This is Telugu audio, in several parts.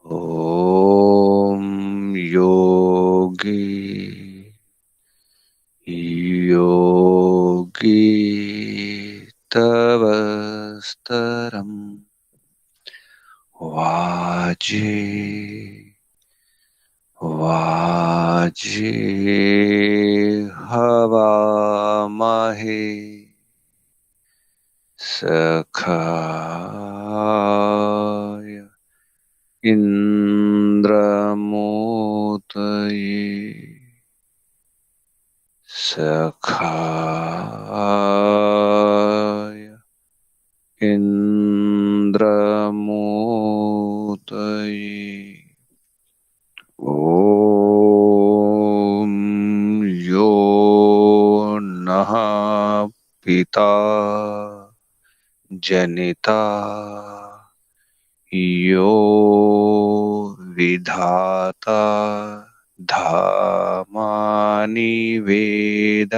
ॐ योगी योगी तवस्तरं वाजे वाजे हवामहे सखाय इन्द्रमूतये सखाय इन्द्रमूतये ॐ यो नः पिता जनिता यो विधाता धामानि वेद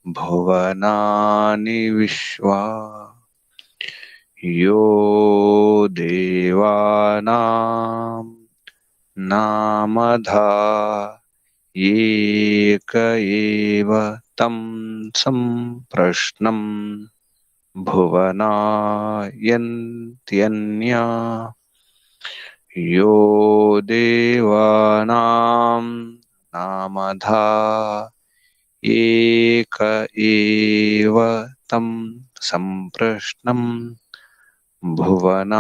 भुवनानि विश्वा यो देवानां नामधा एक एव तं सम्प्रश्नं भुवनायन्त्यन्या यो देवानां नामधा एक एव तं सम्प्रश्नं भुवनायन्त्यन्या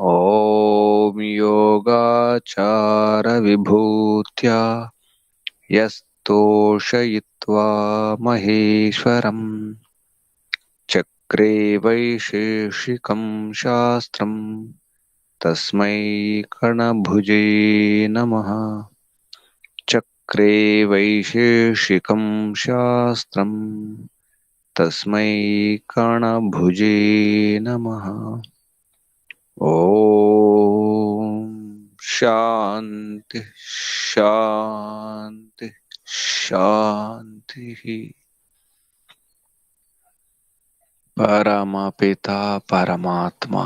ॐ योगाचार विभूत्या यस्तोषयित्वा महेश्वरम् चक्रे वैशेषिकं शास्त्रम् तस्मै कणभुजे नमः। चक्रे वैशेषिकं शास्त्रम् तस्मै कणभुजे नमः। ॐ शान्ति शान्ति शान्तिः। परमपिता परमात्मा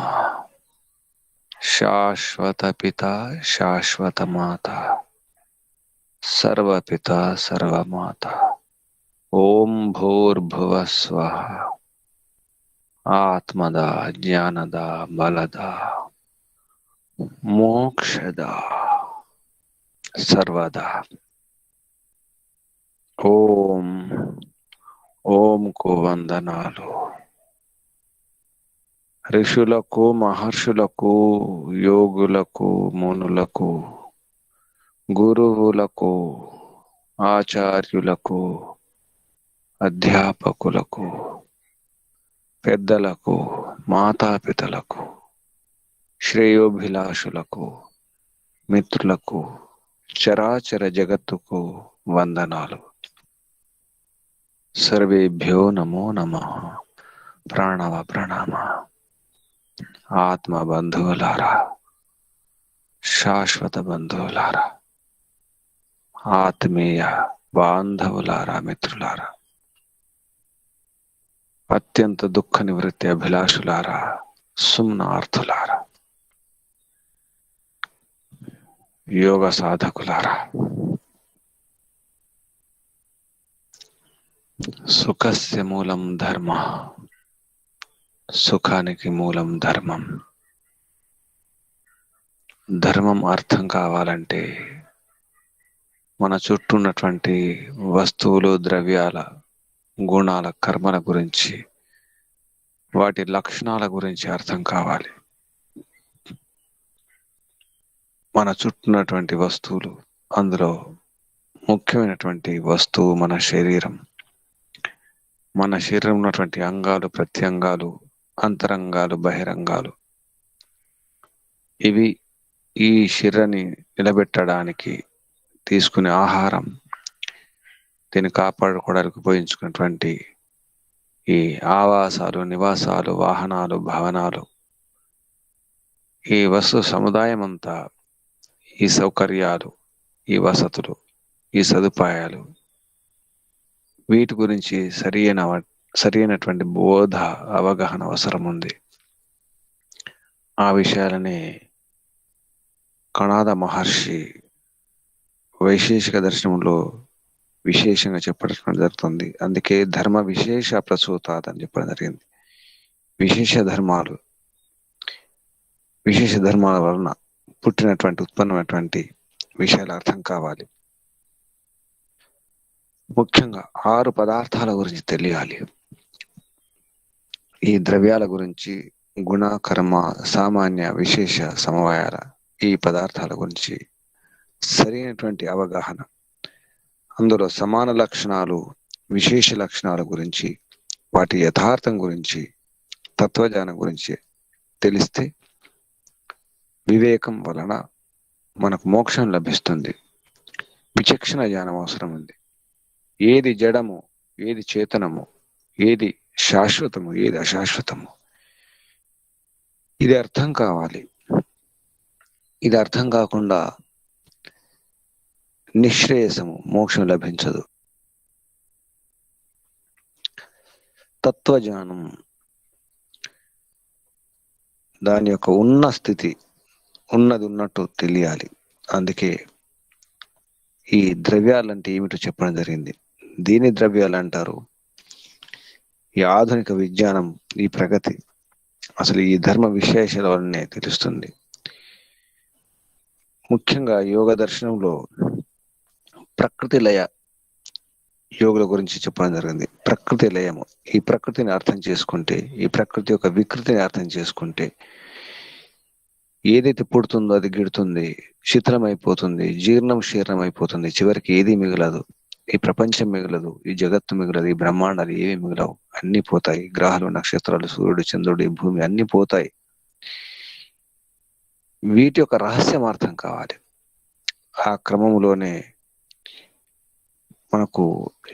शाश्वत पिता शाश्वत माता सर्वपिता सर्वमाता। ओम भूर्भुवः स्वः आत्मदा ज्ञानदा बलदा मोक्षदा सर्वदा। ఓం ఓంకు వందనాలు. ఋషులకు మహర్షులకు యోగులకు మునులకు గురువులకు ఆచార్యులకు అధ్యాపకులకు పెద్దలకు మాతాపితలకు శ్రేయోభిలాషులకు మిత్రులకు చరాచర జగత్తుకు వందనాలు. సర్వేభ్యో నమో నమః. ప్రాణవ ప్రణామ. ఆత్మ బంధువులారా, శాశ్వత బంధువులారా, ఆత్మీయ బాంధవులారా, మిత్రులారా, అత్యంత దుఃఖ నివృత్తి అభిలాషులారా, సుమ్నార్థులారా, యోగ సాధకులారా, సుఖస్య మూలం ధర్మ, సుఖానికి మూలం ధర్మం. ధర్మం అర్థం కావాలంటే మన చుట్టూ ఉన్నటువంటి వస్తువులు, ద్రవ్యాల, గుణాల, కర్మల గురించి, వాటి లక్షణాల గురించి అర్థం కావాలి. మన చుట్టూ ఉన్నటువంటి వస్తువులు, అందులో ముఖ్యమైనటువంటి వస్తువు మన శరీరం. మన శరీరం ఉన్నటువంటి అంగాలు, ప్రత్యంగాలు, అంతరంగాలు, బహిరంగాలు, ఇవి ఈ శరీరాన్ని నిలబెట్టడానికి తీసుకునే ఆహారం, దీన్ని కాపాడుకోవడానికి ఉపయోగించుకున్నటువంటి ఈ ఆవాసాలు, నివాసాలు, వాహనాలు, భవనాలు, ఈ వస్తు సముదాయం అంతా, ఈ సౌకర్యాలు, ఈ వసతులు, ఈ సదుపాయాలు, వీటి గురించి సరైనటువంటి బోధ, అవగాహన అవసరం ఉంది. ఆ విషయాలని కణాద మహర్షి వైశేషిక దర్శనంలో విశేషంగా చెప్పడం జరుగుతుంది. అందుకే ధర్మ విశేష ప్రసూతాత్ అని చెప్పడం జరిగింది. విశేష ధర్మాలు, విశేష ధర్మాల వలన పుట్టినటువంటి ఉత్పన్నమైనటువంటి విషయాలు అర్థం కావాలి. ముఖ్యంగా 6 పదార్థాల గురించి తెలియాలి. ఈ ద్రవ్యాల గురించి, గుణ, కర్మ, సామాన్య, విశేష, సమవాయాల ఈ పదార్థాల గురించి సరైనటువంటి అవగాహన, అందులో సమాన లక్షణాలు, విశేష లక్షణాల గురించి, వాటి యథార్థం గురించి, తత్వజ్ఞానం గురించి తెలిస్తే వివేకం వలన మనకు మోక్షం లభిస్తుంది. విచక్షణ జ్ఞానం అవసరం ఉంది. ఏది జడము, ఏది చేతనము, ఏది శాశ్వతము, ఏది అశాశ్వతము, ఇది అర్థం కావాలి. ఇది అర్థం కాకుండా నిశ్రేయసము, మోక్షం లభించదు. తత్వజ్ఞానం, దాని యొక్క ఉన్న స్థితి, ఉన్నది ఉన్నట్టు తెలియాలి. అందుకే ఈ ద్రవ్యాలంటే ఏమిటో చెప్పడం జరిగింది. దీని ద్రవ్యాలు అంటారు. ఈ ఆధునిక విజ్ఞానం, ఈ ప్రగతి అసలు ఈ ధర్మ విశేషాల వల్లనే తెలుస్తుంది. ముఖ్యంగా యోగ దర్శనంలో ప్రకృతి లయ యోగుల గురించి చెప్పడం జరిగింది. ప్రకృతి లయము, ఈ ప్రకృతిని అర్థం చేసుకుంటే, ఈ ప్రకృతి యొక్క వికృతిని అర్థం చేసుకుంటే ఏదైతే పుడుతుందో అది గిడుతుంది, శిథిలం అయిపోతుంది, శీర్ణం అయిపోతుంది. చివరికి ఏది మిగలదు. ఈ ప్రపంచం మిగలదు, ఈ జగత్తు మిగలదు, ఈ బ్రహ్మాండాలు ఏవి మిగలవు. అన్ని పోతాయి. గ్రహాలు, నక్షత్రాలు, సూర్యుడు, చంద్రుడు, ఈ భూమి అన్ని పోతాయి. వీటి యొక్క రహస్యం అర్థం కావాలి. ఆ క్రమంలోనే మనకు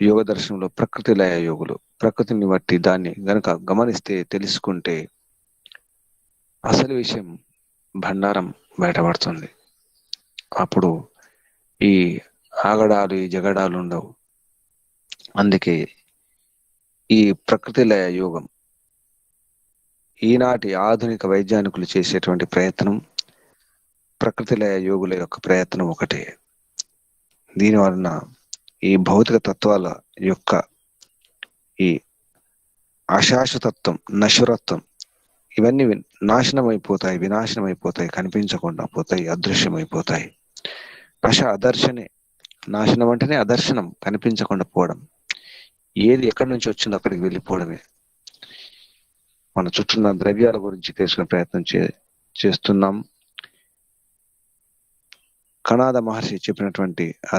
యోగ దర్శనంలో ప్రకృతి లయ యోగులు, ప్రకృతిని బట్టి దాన్ని గనక గమనిస్తే, తెలుసుకుంటే అసలు విషయం భండారం బయటపడుతుంది. అప్పుడు ఈ ఆగడాలు, ఈ జగడాలు ఉండవు. అందుకే ఈ ప్రకృతి లయ యోగం ఈనాటి ఆధునిక వైజ్ఞానికులు చేసేటువంటి ప్రయత్నం, ప్రకృతి లయ యోగుల యొక్క ప్రయత్నం ఒకటే. దీని వలన ఈ భౌతిక తత్వాల యొక్క ఈ అశాశ్వతత్వం, నశ్వరత్వం ఇవన్నీ నాశనం అయిపోతాయి, వినాశనం అయిపోతాయి, కనిపించకుండా పోతాయి, అదృశ్యమైపోతాయి. అదర్శనే. నాశనం అంటేనే అదర్శనం, కనిపించకుండా పోవడం. ఏది ఎక్కడి నుంచి వచ్చిందో అక్కడికి వెళ్ళిపోవడమే. మన చుట్టూ ద్రవ్యాల గురించి తెలుసుకునే ప్రయత్నం చేస్తున్నాం. కణాద మహర్షి చెప్పినటువంటి ఆ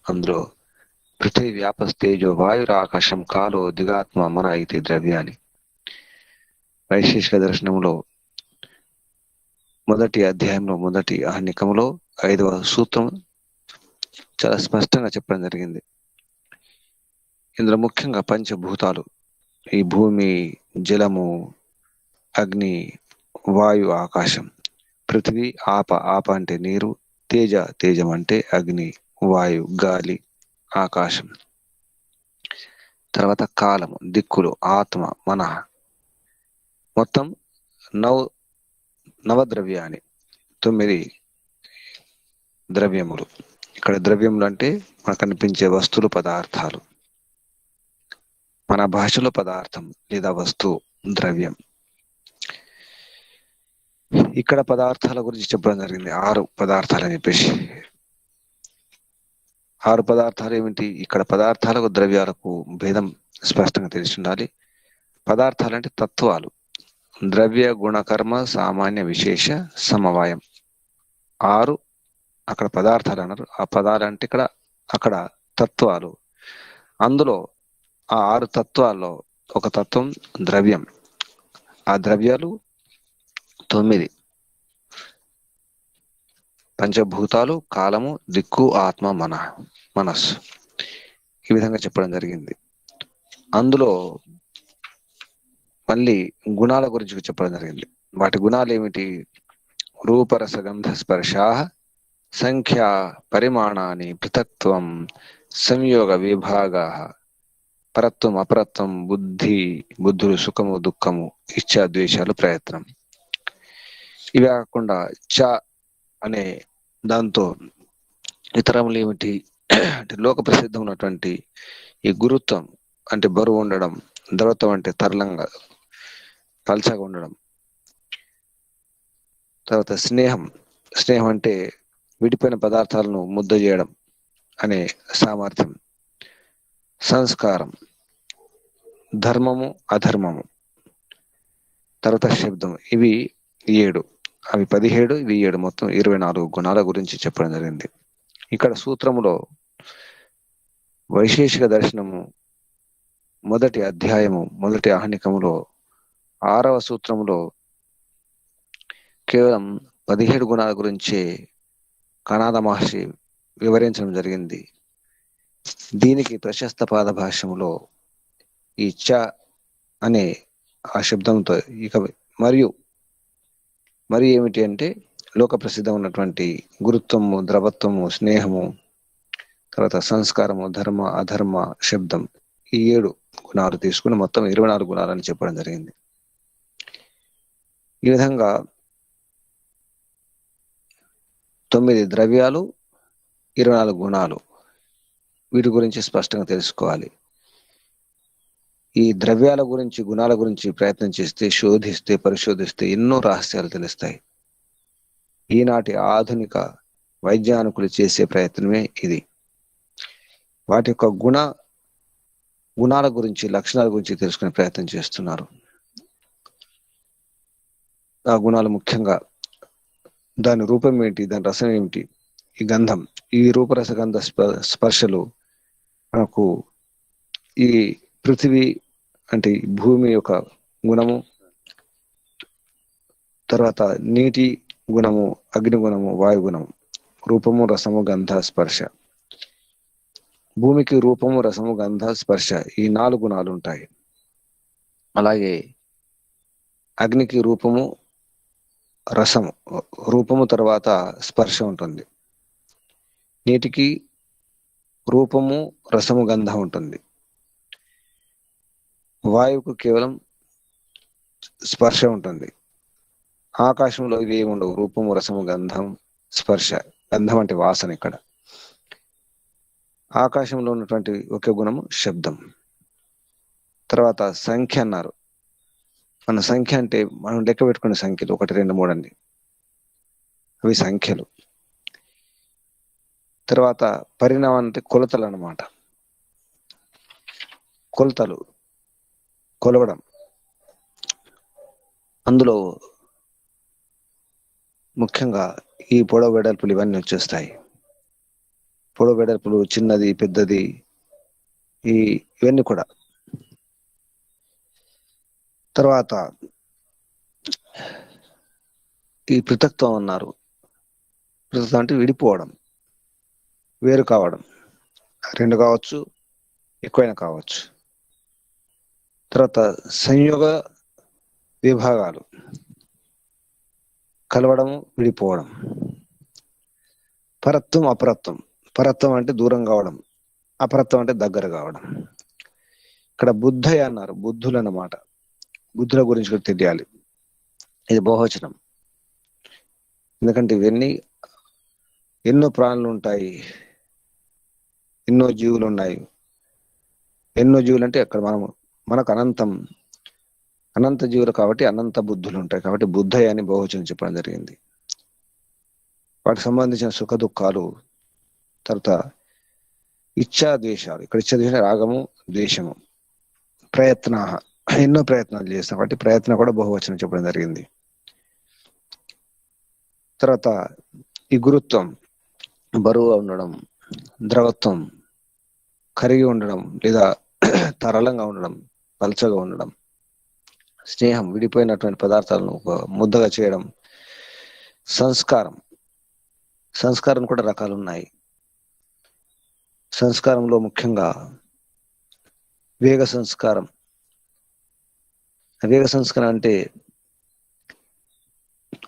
అందులో పృథ్వీ వ్యాపస్తేజో వాయుర ఆకాశం కాలో దిగాత్మ మన అయితే ద్రవ్యాన్ని. వైశేషిక దర్శనంలో మొదటి అధ్యాయంలో, మొదటి ఆహ్నికంలో 5వ సూత్రం చాలా స్పష్టంగా చెప్పడం జరిగింది. ఇందులో ముఖ్యంగా పంచభూతాలు, ఈ భూమి, జలము, అగ్ని, వాయు, ఆకాశం. పృథ్వీ ఆప, ఆప అంటే నీరు, తేజ, తేజం అంటే అగ్ని, వాయు, గాలి, ఆకాశం. తర్వాత కాలము, దిక్కులు, ఆత్మ, మన. మొత్తం నవద్రవ్యాన్ని, 9 ద్రవ్యములు. ఇక్కడ ద్రవ్యములు అంటే మనకు కనిపించే వస్తువులు, పదార్థాలు. మన భాషలో పదార్థం లేదా వస్తువు ద్రవ్యం. ఇక్కడ పదార్థాల గురించి చెప్పడం జరిగింది. 6 పదార్థాలు అని చెప్పేసి. 6 పదార్థాలు ఏమిటి? ఇక్కడ పదార్థాలకు, ద్రవ్యాలకు భేదం స్పష్టంగా తెలిసి ఉండాలి. పదార్థాలు అంటే తత్వాలు. ద్రవ్య, గుణ, కర్మ, సామాన్య, విశేష, సమవాయం. 6 అక్కడ పదార్థాలు అన్నారు. ఆ పదాలు అంటే అక్కడ తత్వాలు. అందులో ఆ 6 తత్వాల్లో ఒక తత్వం ద్రవ్యం. ఆ ద్రవ్యాలు 9: పంచభూతాలు, కాలము, దిక్కు, ఆత్మ, మనస్సు. ఈ విధంగా చెప్పడం జరిగింది. అందులో మళ్ళీ గుణాల గురించి చెప్పడం జరిగింది. వాటి గుణాలు ఏమిటి? రూపరస గంధ స్పర్శా సంఖ్యా పరిమాణాని పృథక్త్వం సంయోగ విభాగా పరత్వం అపరత్వం, బుద్ధులు, సుఖము దుఃఖము, ఇచ్ఛా ద్వేషాలు, ప్రయత్నం. ఇవి కాకుండా చ అనే దాంతో ఇతరములు ఏమిటి అంటే లోక ప్రసిద్ధం ఉన్నటువంటి ఈ గురుత్వం అంటే బరువు ఉండడం, ద్రవత్వం అంటే తరలంగా పల్చగా ఉండడం, తర్వాత స్నేహం అంటే విడిపోయిన పదార్థాలను ముద్ద చేయడం అనే సామర్థ్యం, సంస్కారం, ధర్మము అధర్మము, తర్వాత శబ్దం. ఇవి 7, అవి 17, ఇవి 7, మొత్తం 24 గుణాల గురించి చెప్పడం జరిగింది. ఇక్కడ సూత్రములో వైశేషిక దర్శనము మొదటి అధ్యాయము మొదటి ఆహ్నికములో 6వ సూత్రములో కేవలం 17 గుణాల గురించి కణాద మహర్షి వివరించడం జరిగింది. దీనికి ప్రశస్త పాద భాష్యములో ఈ చ అనే ఆ శబ్దంతో ఇక మరియు ఏమిటి అంటే లోక ప్రసిద్ధం ఉన్నటువంటి గురుత్వము, ద్రవత్వము, స్నేహము, తర్వాత సంస్కారము, ధర్మ అధర్మ, శబ్దం, ఈ 7 గుణాలు తీసుకుని మొత్తం 24 గుణాలని చెప్పడం జరిగింది. ఈ విధంగా 9 ద్రవ్యాలు, 24 గుణాలు, వీటి గురించి స్పష్టంగా తెలుసుకోవాలి. ఈ ద్రవ్యాల గురించి, గుణాల గురించి ప్రయత్నం చేస్తే, శోధిస్తే, పరిశోధిస్తే ఎన్నో రహస్యాలు తెలుస్తాయి. ఈనాటి ఆధునిక వైజ్ఞానికులు చేసే ప్రయత్నమే ఇది. వాటి యొక్క గుణాల గురించి, లక్షణాల గురించి తెలుసుకునే ప్రయత్నం చేస్తున్నారు. ఆ గుణాలు ముఖ్యంగా దాని రూపం ఏంటి, దాని రసం ఏమిటి, ఈ గంధం, ఈ రూపరసగంధ స్పర్శలు మనకు ఈ పృథివీ అంటే భూమి యొక్క గుణము, తర్వాత నీటి గుణము, అగ్ని గుణము, వాయు గుణము, రూపము, రసము, గంధ, స్పర్శ. భూమికి రూపము, రసము, గంధ, స్పర్శ, ఈ 4 గుణాలు ఉంటాయి. అలాగే అగ్నికి రూపము, రసము, రూపము తర్వాత స్పర్శ ఉంటుంది. నీటికి రూపము, రసము, గంధం ఉంటుంది. వాయువుకు కేవలం స్పర్శ ఉంటుంది. ఆకాశంలో ఇవి ఏమి ఉండవు, రూపము, రసము, గంధం, స్పర్శ. గంధం అంటే వాసన. ఇక్కడ ఆకాశంలో ఉన్నటువంటి ఒకే గుణము శబ్దం. తర్వాత సంఖ్య అన్నారు. మన సంఖ్య అంటే మనం లెక్క పెట్టుకునే సంఖ్యలు 1, 2, 3 అండి, అవి సంఖ్యలు. తర్వాత పరిణామం అంటే కొలతలు అన్నమాట. కొలతలు, కొలవడం. అందులో ముఖ్యంగా ఈ పొడవు వెడల్పులు ఇవన్నీ వచ్చేస్తాయి. పొడవు వెడల్పులు, చిన్నది, పెద్దది, ఇవన్నీ కూడా. తర్వాత ఈ పృథక్త్వం అన్నారు. పృథక్త్వం అంటే విడిపోవడం, వేరు కావడం. 2 కావచ్చు, ఎక్కువైనా కావచ్చు. తర్వాత సంయోగ విభాగాలు, కలవడము, విడిపోవడం. పరత్వం అపరత్వం. పరత్వం అంటే దూరం కావడం, అపరత్వం అంటే దగ్గర కావడం. ఇక్కడ బుద్ధయ అన్నారు, బుద్ధులు అన్నమాట. బుద్ధుల గురించి కూడా తెలియాలి. ఇది బహువచనం. ఎందుకంటే ఇవన్నీ ఎన్నో ప్రాణులు ఉంటాయి, ఎన్నో జీవులు ఉన్నాయి. ఎన్నో జీవులు అంటే అక్కడ మనకు అనంత జీవులు కాబట్టి అనంత బుద్ధులు ఉంటాయి. కాబట్టి బుద్ధయ్య అని బహువచనం చెప్పడం జరిగింది. వాటికి సంబంధించిన సుఖ దుఃఖాలు, తర్వాత ఇచ్ఛా ద్వేషాలు. ఇక్కడ ఇచ్ఛా ద్వేషం రాగము, ద్వేషము, ప్రయత్న, ఎన్నో ప్రయత్నాలు చేస్తాం కాబట్టి ప్రయత్నం కూడా బహువచనం చెప్పడం జరిగింది. తర్వాత ఈ గురుత్వం, బరువుగా ఉండడం, ద్రవత్వం, కరిగి ఉండడం లేదా తరలంగా ఉండడం, పల్చగా ఉండడం, స్నేహం, విడిపోయినటువంటి పదార్థాలను ఒక ముద్దగా చేయడం, సంస్కారం కూడా రకాలు ఉన్నాయి. సంస్కారంలో ముఖ్యంగా వేగ సంస్కారం. వేగ సంస్కారం అంటే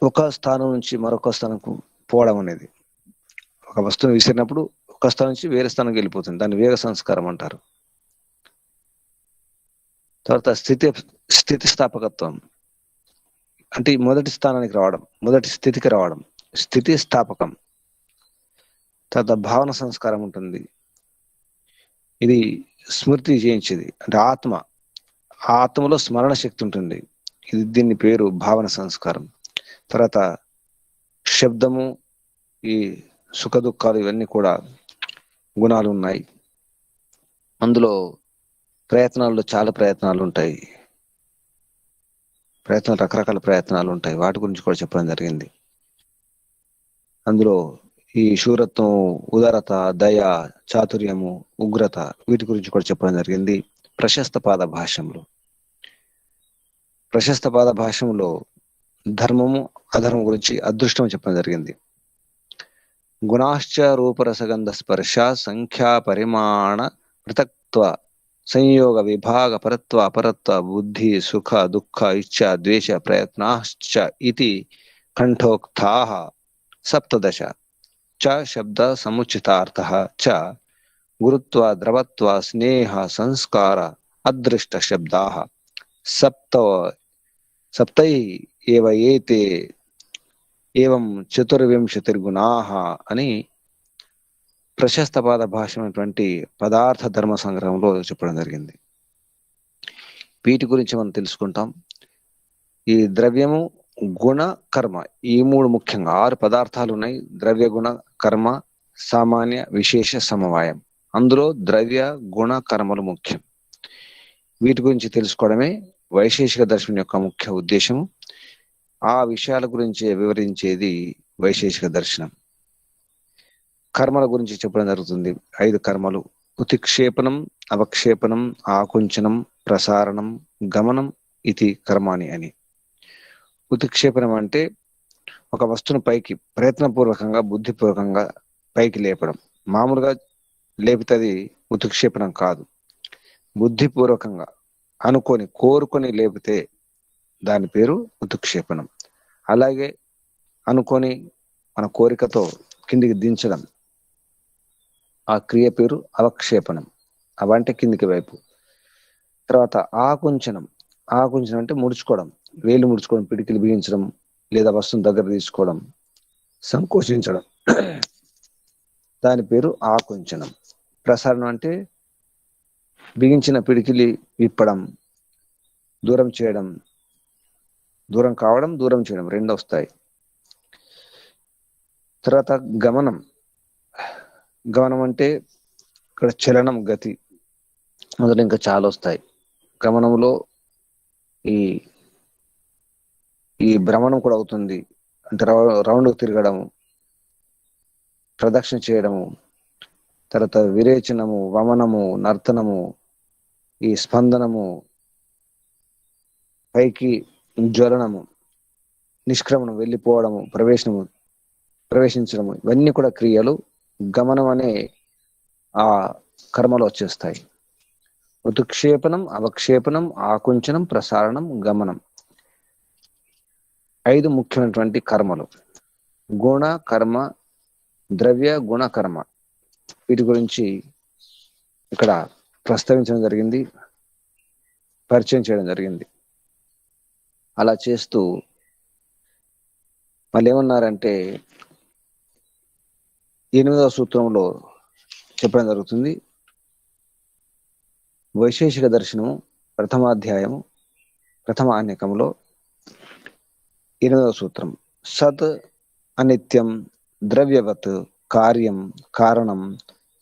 ఒక స్థానం నుంచి మరొక స్థానంకు పోవడం అనేది. ఒక వస్తువును విసిరినప్పుడు ఒక స్థానం నుంచి వేరే స్థానంకి వెళ్ళిపోతుంది, దాన్ని వేగ సంస్కారం అంటారు. తర్వాత స్థితిస్థాపకత్వం అంటే మొదటి స్థానానికి రావడం, మొదటి స్థితికి రావడం, స్థితిస్థాపకం. తర్వాత భావన సంస్కారం ఉంటుంది, ఇది స్మృతి చేయించేది, అంటే ఆత్మలో స్మరణ శక్తి ఉంటుంది, దీని పేరు భావన సంస్కారం. తర్వాత శబ్దము, ఈ సుఖ దుఃఖాలు, ఇవన్నీ కూడా గుణాలు ఉన్నాయి. అందులో ప్రయత్నాల్లో చాలా ప్రయత్నాలు ఉంటాయి, రకరకాల ప్రయత్నాలు ఉంటాయి, వాటి గురించి కూడా చెప్పడం జరిగింది. అందులో ఈ శూరత్వం, ఉదారత, దయ, చాతుర్యము, ఉగ్రత, వీటి గురించి కూడా చెప్పడం జరిగింది. ప్రశస్త పాద భాష్యంలో ధర్మము, అధర్మం గురించి, అదృష్టం చెప్పడం జరిగింది. గుణాశ్చ రూపరసగంధ స్పర్శ సంఖ్యా పరిమాణ పృథక్త్వ సంయోగ విభాగ పరత్వ అపరత్వ బుద్ధి సుఖ దుఃఖ ఇచ్ఛ ద్వేష ప్రయత్నాశ్చ ఇతి కంఠోక్తాః సప్తదశ చ శబ్ద సముచితార్థః చ గురుత్వ ద్రవత్వ స్నేహ సంస్కార అదృష్ట శబ్దాః సప్తై ఏవ ఏతే ఏవం చతుర్వింశతిర్గుణాః అని ప్రశస్త పాద భాష్యమైనటువంటి పదార్థ ధర్మ సంగ్రహంలో చెప్పడం జరిగింది. వీటి గురించి మనం తెలుసుకుంటాం. ఈ ద్రవ్యము, గుణ, కర్మ, ఈ మూడు ముఖ్యంగా 6 పదార్థాలు ఉన్నాయి. ద్రవ్య, గుణ, కర్మ, సామాన్య, విశేష, సమవాయం. అందులో ద్రవ్య, గుణ, కర్మలు ముఖ్యం. వీటి గురించి తెలుసుకోవడమే వైశేషిక దర్శనం యొక్క ముఖ్య ఉద్దేశము. ఆ విషయాల గురించి వివరించేది వైశేషిక దర్శనం. కర్మల గురించి చెప్పడం జరుగుతుంది. 5 కర్మలు: ఉతిక్షేపణం, అవక్షేపణం, ఆకుంచనం, ప్రసారణం, గమనం, ఇది కర్మాని అని. ఉతిక్షేపణం అంటే ఒక వస్తువును పైకి ప్రయత్నపూర్వకంగా, బుద్ధిపూర్వకంగా పైకి లేపడం. మామూలుగా లేపితది ఉతిక్షేపణం కాదు. బుద్ధిపూర్వకంగా అనుకొని, కోరుకొని లేపితే దాని పేరు ఉతిక్షేపణం. అలాగే అనుకొని మన కోరికతో కిందికి దించడం, ఆ క్రియ పేరు అవక్షేపణం. అవంటే కిందికి వైపు. తర్వాత ఆకుంచనం అంటే ముడుచుకోవడం, వేలు ముడుచుకోవడం, పిడికిలు బిగించడం, లేదా వస్తువుని దగ్గర తీసుకోవడం, సంకోచించడం, దాని పేరు ఆకుంచనం. ప్రసారణం అంటే బిగించిన పిడికిలి విప్పడం, దూరం చేయడం, దూరం కావడం, దూరం చేయడం, 2 వస్తాయి. తర్వాత గమనం అంటే ఇక్కడ చలనం, గతి, మొదలు ఇంకా చాలా వస్తాయి. గమనంలో ఈ భ్రమణం కూడా అవుతుంది, అంటే రౌండ్ తిరగడము, ప్రదక్షిణ చేయడము. తర్వాత విరేచనము, వమనము, నర్తనము, ఈ స్పందనము, పైకి జ్వలనము, నిష్క్రమణం, వెళ్ళిపోవడము, ప్రవేశించడము, ఇవన్నీ కూడా క్రియలు గమనం అనే ఆ కర్మలో వచ్చేస్తాయి. ఉతుక్షేపణం, అవక్షేపణం, ఆకుంచనం, ప్రసారణం, గమనం, 5 ముఖ్యమైనటువంటి కర్మలు. గుణ, కర్మ, ద్రవ్య, గుణ, కర్మ, వీటి గురించి ఇక్కడ ప్రస్తావించడం జరిగింది, పరిచయం చేయడం జరిగింది. అలా చేస్తూ మళ్ళీ ఏమన్నారంటే 8వ సూత్రంలో చెప్పడం జరుగుతుంది. వైశేషిక దర్శనము ప్రథమాధ్యాయము, ప్రథమ ఆన్యకంలో 8వ సూత్రం: సత్ అనిత్యం ద్రవ్యవత్ కార్యం కారణం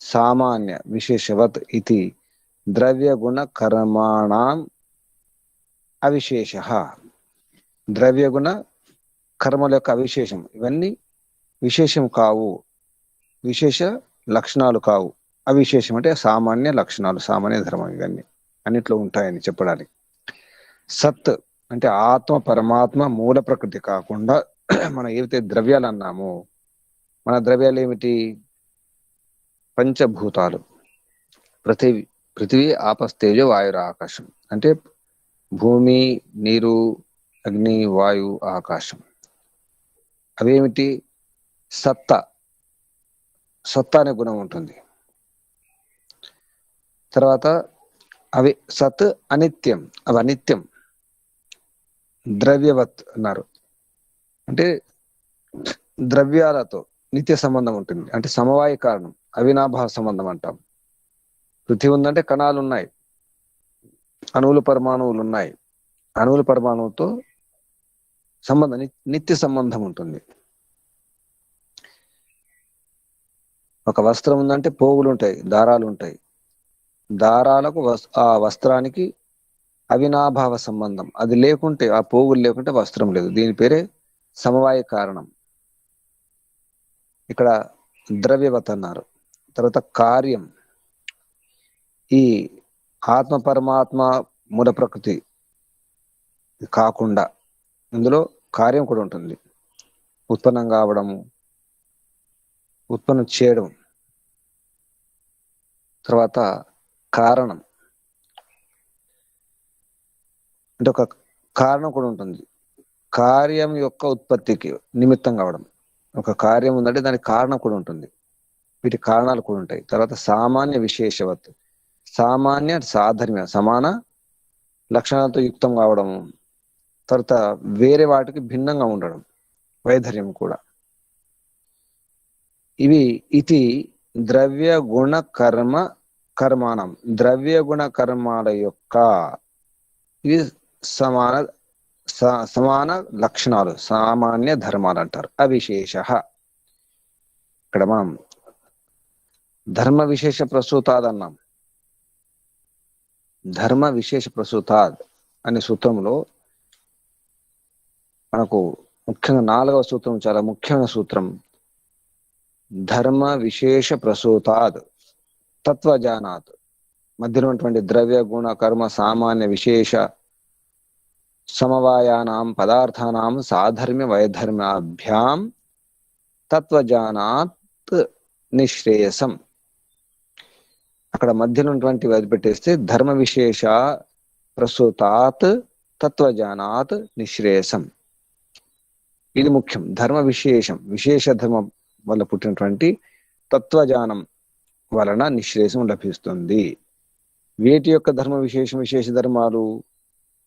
సామాన్య విశేషవత్ ఇది ద్రవ్యగుణ కర్మాణం అవిశేష. ద్రవ్యగుణ కర్మల యొక్క అవిశేషం, ఇవన్నీ విశేషం కావు, విశేష లక్షణాలు కావు. అవిశేషం అంటే సామాన్య లక్షణాలు, సామాన్య ధర్మం, ఇవన్నీ అన్నిట్లో ఉంటాయని చెప్పడానికి. సత్ అంటే ఆత్మ, పరమాత్మ, మూల ప్రకృతి కాకుండా మనం ఏవైతే ద్రవ్యాలు అన్నామో, మన ద్రవ్యాలు ఏమిటి? పంచభూతాలు: పృథివీ, ఆపస్తేజో, వాయుర, ఆకాశం. అంటే భూమి, నీరు, అగ్ని, వాయు, ఆకాశం. అవేమిటి? సత్తా అనే గుణం ఉంటుంది. తర్వాత అవి సత్ అనిత్యం, అవి అనిత్యం. ద్రవ్యవత్ అన్నారు అంటే ద్రవ్యాలతో నిత్య సంబంధం ఉంటుంది, అంటే సమవాయ కారణం, అవినాభావ సంబంధం అంటాం. పృథ్వీ ఉందంటే కణాలు ఉన్నాయి, అణువులు పరమాణువులు ఉన్నాయి. అణువుల పరమాణువుతో సంబంధం నిత్య సంబంధం ఉంటుంది. ఒక వస్త్రం ఉందంటే పోగులు ఉంటాయి, దారాలు ఉంటాయి. దారాలకు ఆ వస్త్రానికి అవినాభావ సంబంధం. అది లేకుంటే, ఆ పోగులు లేకుంటే వస్త్రం లేదు. దీని పేరే సమవాయ కారణం. ఇక్కడ ద్రవ్యవత్ అన్నారు. తర్వాత కార్యం, ఈ ఆత్మ పరమాత్మ మూల ప్రకృతి కాకుండా ఇందులో కార్యం కూడా ఉంటుంది. ఉత్పన్నం కావడము, ఉత్పన్నం చేయడం. తర్వాత కారణం అంటే ఒక కారణం కూడా ఉంటుంది, కార్యం యొక్క ఉత్పత్తికి నిమిత్తం కావడం. ఒక కార్యం ఉందంటే దానికి కారణం కూడా ఉంటుంది, వీటి కారణాలు కూడా ఉంటాయి. తర్వాత సామాన్య విశేషవత్, సామాన్య సాధర్మ్య, సమాన లక్షణాలతో యుక్తం కావడము. తర్వాత వేరే వాటికి భిన్నంగా ఉండడం, వైధర్యం కూడా. ఇది ద్రవ్య గుణ కర్మ కర్మానం, ద్రవ్య గుణ కర్మాల యొక్క ఇది సమాన లక్షణాలు, సామాన్య ధర్మాలు అంటారు. అవిశేష. ఇక్కడ మనం ధర్మ విశేష ప్రసూతాద్ అన్నాం. ధర్మ విశేష ప్రసూతాద్ అనే సూత్రంలో మనకు ముఖ్యంగా 4వ సూత్రం చాలా ముఖ్యమైన సూత్రం. ధర్మ విశేష ప్రసూతాద్ తత్వజానాత్. మధ్యలో ఉన్నటువంటి ద్రవ్య గుణ కర్మ సామాన్య విశేష సమవాయానాం పదార్థానాం సాధర్మ్య వైధర్మ్యాభ్యాం తత్వజానాత్ నిశ్రేయసం. అక్కడ మధ్యలో ఉన్నటువంటి వదిలిపెట్టేస్తే ధర్మ విశేష ప్రసూతాత్ తత్వజానాత్ నిశ్రేయసం. ఇది ముఖ్యం. ధర్మ విశేషం, విశేష ధర్మం వల్ల పుట్టినటువంటి తత్వజానం వలన నిశ్రేయసం లభిస్తుంది. వీటి యొక్క ధర్మ విశేషం, విశేష ధర్మాలు.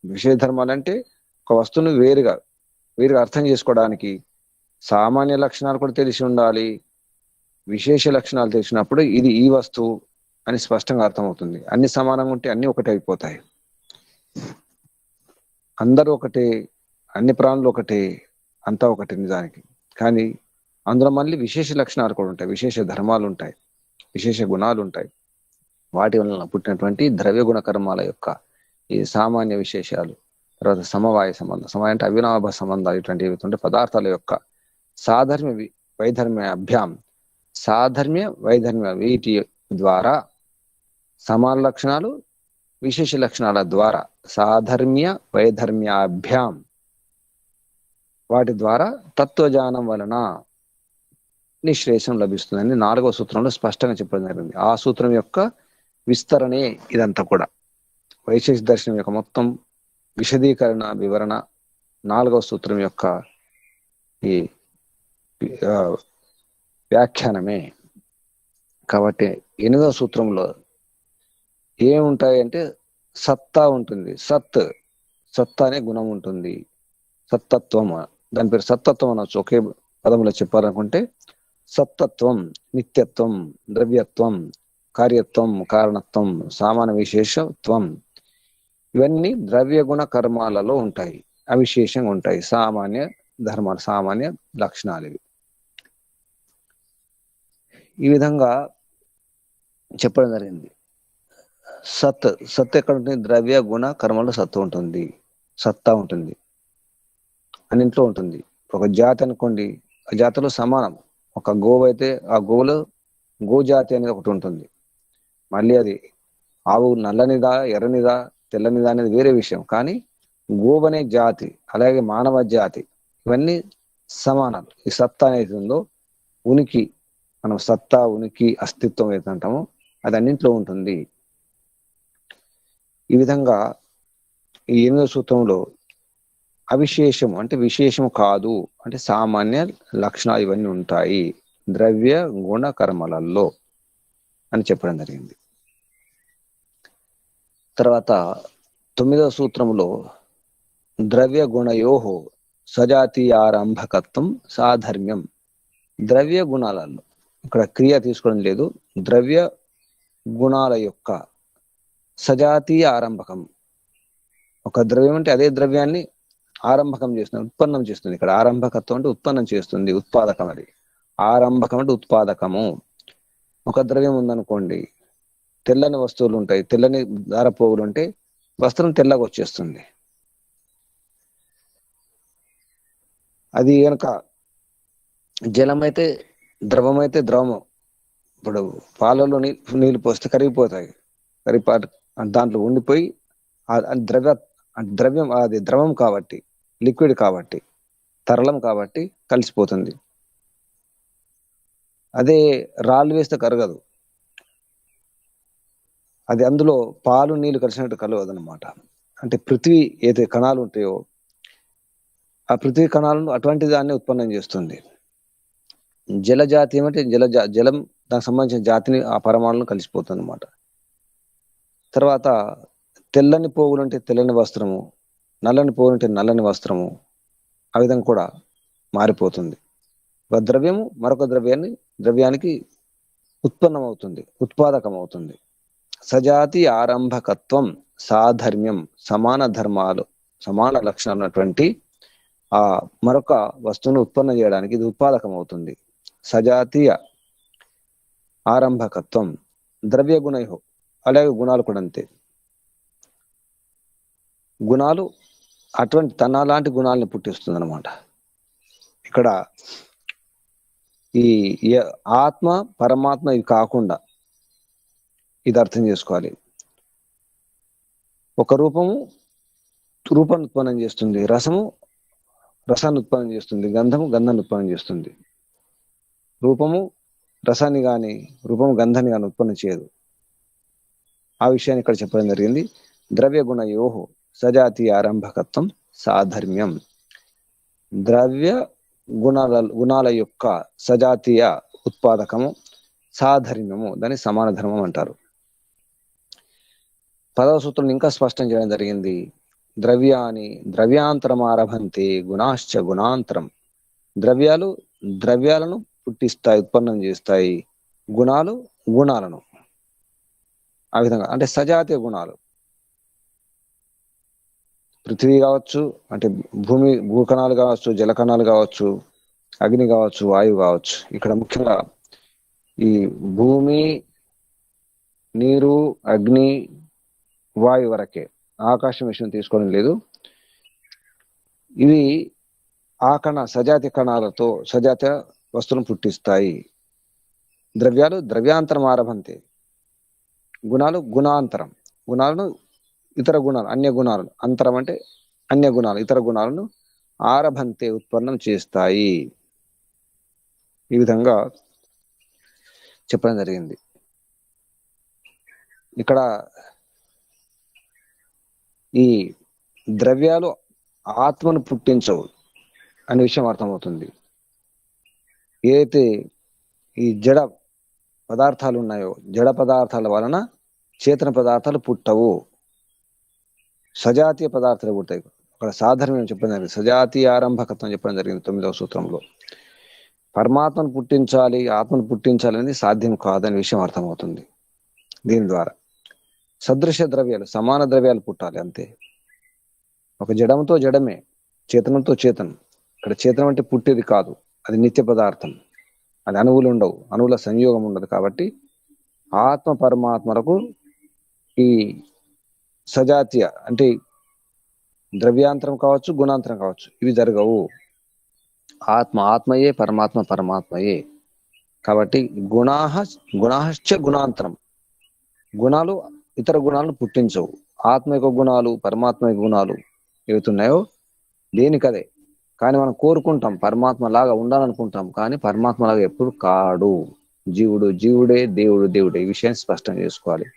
విశేష ధర్మాలు అంటే ఒక వస్తువును వేరుగా అర్థం చేసుకోవడానికి సామాన్య లక్షణాలు కూడా తెలిసి ఉండాలి. విశేష లక్షణాలు తెలిసినప్పుడు ఇది ఈ వస్తువు అని స్పష్టంగా అర్థమవుతుంది. అన్ని సమానంగా ఉంటే అన్ని ఒకటే అయిపోతాయి. అందరూ ఒకటే, అన్ని ప్రాణులు ఒకటే, అంతా ఒకటి నిజానికి. కానీ అందులో మళ్ళీ విశేష లక్షణాలు కూడా ఉంటాయి, విశేష ధర్మాలు ఉంటాయి, విశేష గుణాలు ఉంటాయి. వాటి వలన పుట్టినటువంటి ద్రవ్య గుణ కర్మాల యొక్క ఈ సామాన్య విశేషాలు, తర్వాత సమవాయ సంబంధం, సమవాయ అంటే అవినాభ సంబంధాలు, ఇటువంటి ఏవైతుంటే పదార్థాల యొక్క సాధర్మ్య వైధర్మ్య అభ్యాం, సాధర్మ్య వైధర్మ్య వీటి ద్వారా సమాన లక్షణాలు విశేష లక్షణాల ద్వారా సాధర్మ్య వైధర్మ్యాభ్యాం వాటి ద్వారా తత్వజానం వలన నిశ్రేయసం లభిస్తుందని 4వ సూత్రంలో స్పష్టంగా చెప్పడం జరిగింది. ఆ సూత్రం యొక్క విస్తరణే ఇదంతా కూడా. వైశేష దర్శనం యొక్క మొత్తం విశదీకరణ, వివరణ 4వ సూత్రం యొక్క ఈ వ్యాఖ్యానమే. కాబట్టి 8వ సూత్రంలో ఏముంటాయి అంటే సత్తా ఉంటుంది. సత్తా అనే గుణం ఉంటుంది. సత్తత్వం, దాని పేరు సత్తత్వం అనొచ్చు. ఒకే పదంలో చెప్పాలనుకుంటే సత్తత్వం, నిత్యత్వం, ద్రవ్యత్వం, కార్యత్వం, కారణత్వం, సామాన్య విశేషత్వం, ఇవన్నీ ద్రవ్య గుణ కర్మాలలో ఉంటాయి, అవిశేషంగా ఉంటాయి. సామాన్య ధర్మాలు, సామాన్య లక్షణాలు ఇవి. ఈ విధంగా చెప్పడం జరిగింది. సత్ ఎక్కడ ఉంటుంది? ద్రవ్య గుణ కర్మలో సత్తు ఉంటుంది, సత్తా ఉంటుంది, అన్నింట్లో ఉంటుంది. ఒక జాతి అనుకోండి, ఆ జాతిలో సమానం. ఒక గోవు అయితే ఆ గోవులో గోజాతి అనేది ఒకటి ఉంటుంది. మళ్ళీ అది ఆవు నల్లనిదా, ఎర్రనిదా, తెల్లనిదా అనేది వేరే విషయం. కానీ గోవు అనే జాతి, అలాగే మానవ జాతి, ఇవన్నీ సమానాలు. ఈ సత్తా అనేది ఉందో, ఉనికి, మనం సత్తా, ఉనికి, అస్తిత్వం ఏదైతే అంటామో అది అన్నింట్లో ఉంటుంది. ఈ విధంగా ఈ 8వ సూత్రంలో అవిశేషం అంటే విశేషం కాదు అంటే సామాన్య లక్షణాలు ఇవన్నీ ఉంటాయి ద్రవ్య గుణ కర్మలలో అని చెప్పడం జరిగింది. తర్వాత 9వ సూత్రంలో ద్రవ్య గుణయోహో సజాతీయారంభకత్వం సాధర్మ్యం. ద్రవ్య గుణాలలో ఇక్కడ క్రియ తీసుకోవడం లేదు. ద్రవ్య గుణాల యొక్క సజాతీయ ఆరంభకం. ఒక ద్రవ్యం అంటే అదే ద్రవ్యాన్ని ఆరంభకం చేస్తుంది, ఉత్పన్నం చేస్తుంది. ఇక్కడ ఆరంభకత్వం అంటే ఉత్పన్నం చేస్తుంది, ఉత్పాదకం. అది ఆరంభకం అంటే ఉత్పాదకము. ఒక ద్రవ్యం ఉందనుకోండి, తెల్లని వస్తువులు ఉంటాయి, తెల్లని దారపోగులు ఉంటే వస్త్రం తెల్లగా వచ్చేస్తుంది. అది కనుక జలమైతే, ద్రవమైతే ద్రవము. ఇప్పుడు పాలలో నీళ్ళు పోస్తే కరిగిపోతాయి, దాంట్లో ఉండిపోయి ద్రవ్యం అది ద్రవం కాబట్టి, లిక్విడ్ కాబట్టి, తరలం కాబట్టి కలిసిపోతుంది. అదే రాళ్ళు వేస్తే కరగదు. అది అందులో పాలు నీళ్లు కలిసినట్టు కలవదు అనమాట. అంటే పృథ్వీ ఏదైతే కణాలు ఉంటాయో ఆ పృథ్వీ కణాలను అటువంటి దాన్ని ఉత్పన్నం చేస్తుంది. జలజాతి ఏమంటే జలం దానికి సంబంధించిన జాతిని ఆ పరమాణులను కలిసిపోతుంది అనమాట. తర్వాత తెల్లని పోగులు అంటే తెల్లని వస్త్రము, నల్లని పోగులు అంటే నల్లని వస్త్రము. ఆ విధంగా కూడా మారిపోతుంది. ఒక ద్రవ్యము మరొక ద్రవ్యానికి ఉత్పన్నం అవుతుంది, ఉత్పాదకం అవుతుంది. సజాతి ఆరంభకత్వం సాధర్మ్యం, సమాన ధర్మాలు, సమాన లక్షణాలు ఉన్నటువంటి ఆ మరొక వస్తువును ఉత్పన్నం చేయడానికి ఇది ఉత్పాదకం అవుతుంది. సజాతీయ ఆరంభకత్వం. ద్రవ్య గుణయో, అలాగే గుణాలు కూడా అంతే. గుణాలు అటువంటి తన లాంటి గుణాలను పుట్టిస్తుంది అనమాట. ఇక్కడ ఈ ఆత్మ పరమాత్మ ఇవి కాకుండా ఇది అర్థం చేసుకోవాలి. ఒక రూపాన్ని ఉత్పన్నం చేస్తుంది, రసము రసాన్ని ఉత్పన్నం చేస్తుంది, గంధము గంధాన్ని ఉత్పన్నం చేస్తుంది. రూపము రసాన్ని కానీ రూపము గంధాన్ని కానీ ఉత్పన్నం చేయదు. ఆ విషయాన్ని ఇక్కడ చెప్పడం జరిగింది. ద్రవ్య గుణయోహో సజాతీయ ఆరంభకత్వం సాధర్మ్యం. ద్రవ్య గుణాల యొక్క సజాతీయ ఉత్పాదకము, సాధర్మ్యము, దాన్ని సమాన ధర్మం అంటారు. 10వ సూత్రం ఇంకా స్పష్టం చేయడం జరిగింది. ద్రవ్యాన్ని ద్రవ్యాంతరం ఆరభంతే గుణాశ్చ గుణాంతరం. ద్రవ్యాలు ద్రవ్యాలను పుట్టిస్తాయి, ఉత్పన్నం చేస్తాయి. గుణాలు గుణాలను. ఆ విధంగా అంటే సజాతీయ గుణాలు. పృథివీ కావచ్చు, అంటే భూకణాలు కావచ్చు, జలకణాలు కావచ్చు, అగ్ని కావచ్చు, వాయువు కావచ్చు. ఇక్కడ ముఖ్యంగా ఈ భూమి, నీరు, అగ్ని, వాయు వరకే, ఆకాశం విషయం తీసుకోవడం లేదు. ఇవి సజాతి కణాలతో సజాత వస్తువులను పుట్టిస్తాయి. ద్రవ్యాలు ద్రవ్యాంతరం ఆరభంతే. గుణాలు గుణాంతరం, గుణాలను ఇతర గుణాలు, అన్య గుణాలు, అంతరం అంటే అన్య గుణాలు, ఇతర గుణాలను ఆరభంతే ఉత్పన్నం చేస్తాయి. ఈ విధంగా చెప్పడం జరిగింది. ఇక్కడ ఈ ద్రవ్యాలు ఆత్మను పుట్టించవు అనే విషయం అర్థమవుతుంది. ఏదైతే ఈ జడ పదార్థాలు ఉన్నాయో, జడ పదార్థాల వలన చేతన పదార్థాలు పుట్టవు, సజాతీయ పదార్థాలు పుట్టాయి. అక్కడ సాధర్మ్యం చెప్పడం జరిగింది, సజాతీయ ఆరంభకత్వం చెప్పడం జరిగింది 9వ సూత్రంలో. పరమాత్మను పుట్టించాలి, ఆత్మను పుట్టించాలి అనేది సాధ్యం కాదనే విషయం అర్థమవుతుంది దీని ద్వారా. సదృశ ద్రవ్యాలు, సమాన ద్రవ్యాలు పుట్టాలి అంతే. ఒక జడంతో జడమే, చేతనంతో చేతనం. ఇక్కడ చేతనం అంటే పుట్టేది కాదు, అది నిత్య పదార్థం, అది అణువులు ఉండవు, అణువుల సంయోగం ఉండదు. కాబట్టి ఆత్మ పరమాత్మలకు ఈ సజాతీయ అంటే ద్రవ్యాంతరం కావచ్చు, గుణాంతరం కావచ్చు, ఇవి జరగవు. ఆత్మయే, పరమాత్మ పరమాత్మయే. కాబట్టి గుణాశ్చ గుణాంతరం. గుణాలు ఇతర గుణాలను పుట్టించవు. ఆత్మ యొక్క గుణాలు, పరమాత్మ యొక్క గుణాలు ఏవైతున్నాయో దేనికదే. కానీ మనం కోరుకుంటాం పరమాత్మ లాగా ఉండాలనుకుంటాం, కానీ పరమాత్మ లాగా ఎప్పుడు కాడు. జీవుడే, దేవుడు దేవుడే. ఈ విషయాన్ని స్పష్టం చేసుకోవాలి.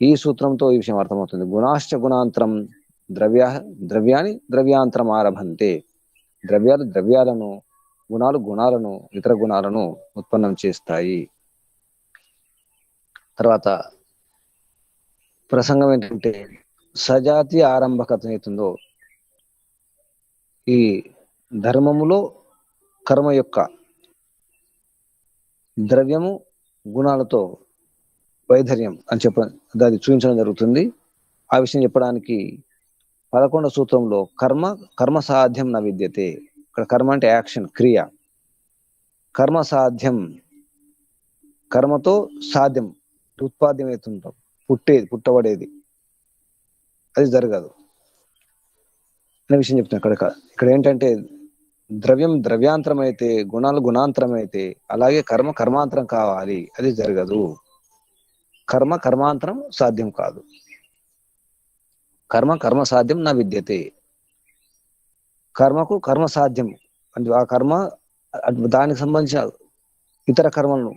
ఈ సూత్రంతో ఈ విషయం అర్థమవుతుంది. గుణాశ్చ గుణాంతరం ద్రవ్యాన్ని ద్రవ్యాంతరం ఆరభంతే. ద్రవ్యాలు ద్రవ్యాలను, గుణాలు గుణాలను, ఇతర గుణాలను ఉత్పన్నం చేస్తాయి. తర్వాత ప్రసంగం ఏంటంటే సజాతి ఆరంభకత అవుతుందో ఈ ధర్మములో కర్మ యొక్క ద్రవ్యము గుణాలతో వైధర్యం అని దాన్ని చూపించడం జరుగుతుంది. ఆ విషయం చెప్పడానికి 11వ సూత్రంలో కర్మ సాధ్యం న విద్యతే. ఇక్కడ కర్మ అంటే యాక్షన్, క్రియ. కర్మ సాధ్యం, కర్మతో సాధ్యం, ఉత్పాద్యం అవుతుంటాం, పుట్టబడేది అది జరగదు అనే విషయం చెప్తున్నాను. ఇక్కడ ఏంటంటే ద్రవ్యం ద్రవ్యాంతరం అయితే, గుణాలు గుణాంతరం అయితే, అలాగే కర్మ కర్మాంతరం కావాలి, అది జరగదు. కర్మ కర్మాంతరం సాధ్యం కాదు. కర్మ సాధ్యం నా విద్యతే. కర్మకు కర్మ సాధ్యం అంటే ఆ కర్మ దానికి సంబంధించిన ఇతర కర్మలను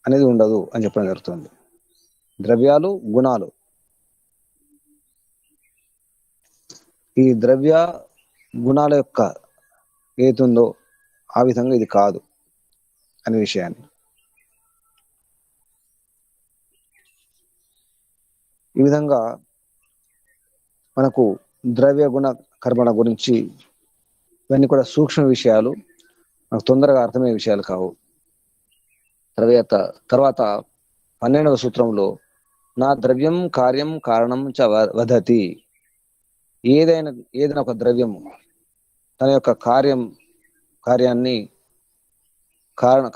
అనేది ఉండదు అని చెప్పడం జరుగుతుంది. ద్రవ్యాలు గుణాలు, ఈ ద్రవ్య గుణాల యొక్క ఏతుందో ఆ విధంగా ఇది కాదు అనే విషయాన్ని ఈ విధంగా మనకు ద్రవ్య గుణ కర్మల గురించి ఇవన్నీ కూడా సూక్ష్మ విషయాలు, మనకు తొందరగా అర్థమయ్యే విషయాలు కావు. తర్వాత 12వ సూత్రంలో నా ద్రవ్యం కార్యం కారణం చ వదతి. ఏదైనా ఒక ద్రవ్యము తన యొక్క కార్యాన్ని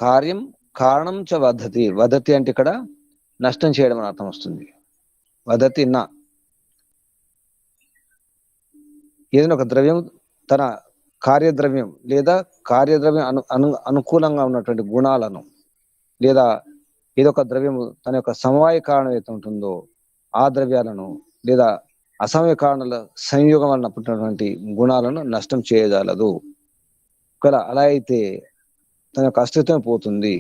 కార్యం కారణం చ వదతి. వదతి అంటే ఇక్కడ నష్టం చేయడం అని అర్థం వస్తుంది. వదతి నా, ఏదైనా ఒక ద్రవ్యం తన కార్యద్రవ్యం లేదా కార్యద్రవ్యం అనుకూలంగా ఉన్నటువంటి గుణాలను, లేదా ఏదో ఒక ద్రవ్యము తన యొక్క సమవాయ కారణం ఏదైతే ఉంటుందో ఆ ద్రవ్యాలను, లేదా అసమయ కారణాల సంయోగం వలన పుట్టినటువంటి గుణాలను నష్టం చేయజాలదు. ఒకవేళ అలా అయితే తన యొక్క అస్తిత్వం పోతుంది,